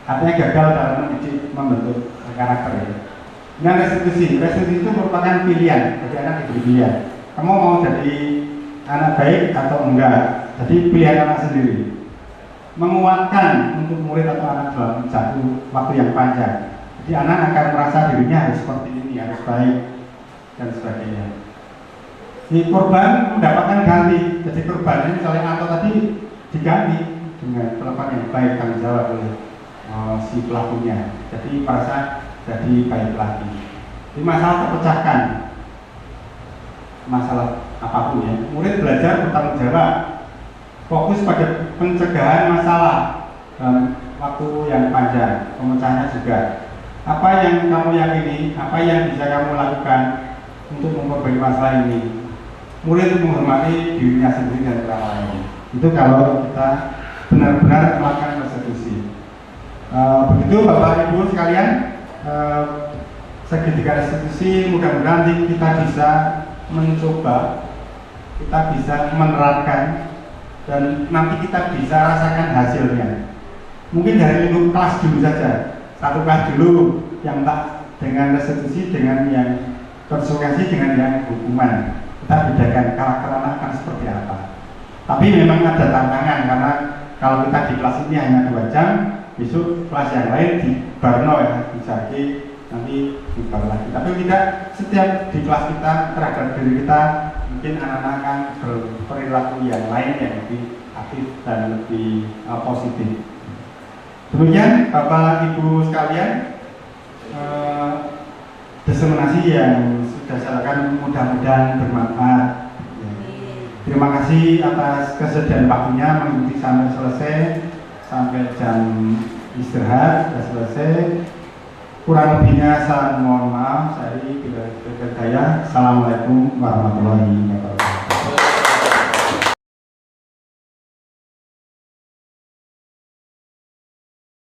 Artinya gagal dalam mendidik membentuk karakter ya. Dengan restitusi itu merupakan pilihan bagi anak diberi pilihan. Kamu mau jadi anak baik atau enggak? Jadi pilihan anak sendiri. Menguatkan untuk murid atau anak dalam jatuh waktu yang panjang. Jadi anak akan merasa dirinya harus seperti ini, harus baik dan sebagainya. Si korban mendapatkan ganti. Jadi korbannya misalnya atau tadi diganti dengan perlakuan yang baik tanggung jawab oleh si pelakunya. Jadi merasa jadi baik lagi. Di masalah terpecahkan, masalah apapun ya. Murid belajar bertanggung jawab, fokus pada pencegahan masalah dalam waktu yang panjang, pemecahannya juga. Apa yang kamu yakini, apa yang bisa kamu lakukan untuk memperbaiki masalah ini. Murid menghormati dirinya sendiri dan orang lain. Itu kalau kita benar-benar melakukan restitusi. Begitu Bapak Ibu sekalian, segitiga restitusi mudah-mudahan kita bisa mencoba, kita bisa menerapkan dan nanti kita bisa rasakan hasilnya. Mungkin dari lingkup kelas dulu saja. Satu kelas dulu yang tak dengan restitusi, dengan yang konsekuensi, dengan yang hukuman. Kita bedakan karakter anak akan seperti apa. Tapi memang ada tantangan karena kalau kita di kelas ini hanya 2 jam, besok kelas yang lain di Barno ya, bisa nanti di bar lagi. Tapi tidak setiap di kelas kita terhadap diri kita mungkin anak-anak akan berperilaku yang lain yang lebih aktif dan lebih positif. Demikian Bapak Ibu sekalian, diseminasi yang sudah saya lakukan mudah-mudahan bermanfaat. Terima kasih atas kesediaan waktunya mengikuti sampai selesai, sampai jam istirahat sudah selesai. Kurang lebihnya saya mohon maaf. Saya Assalamualaikum warahmatullahi wabarakatuh.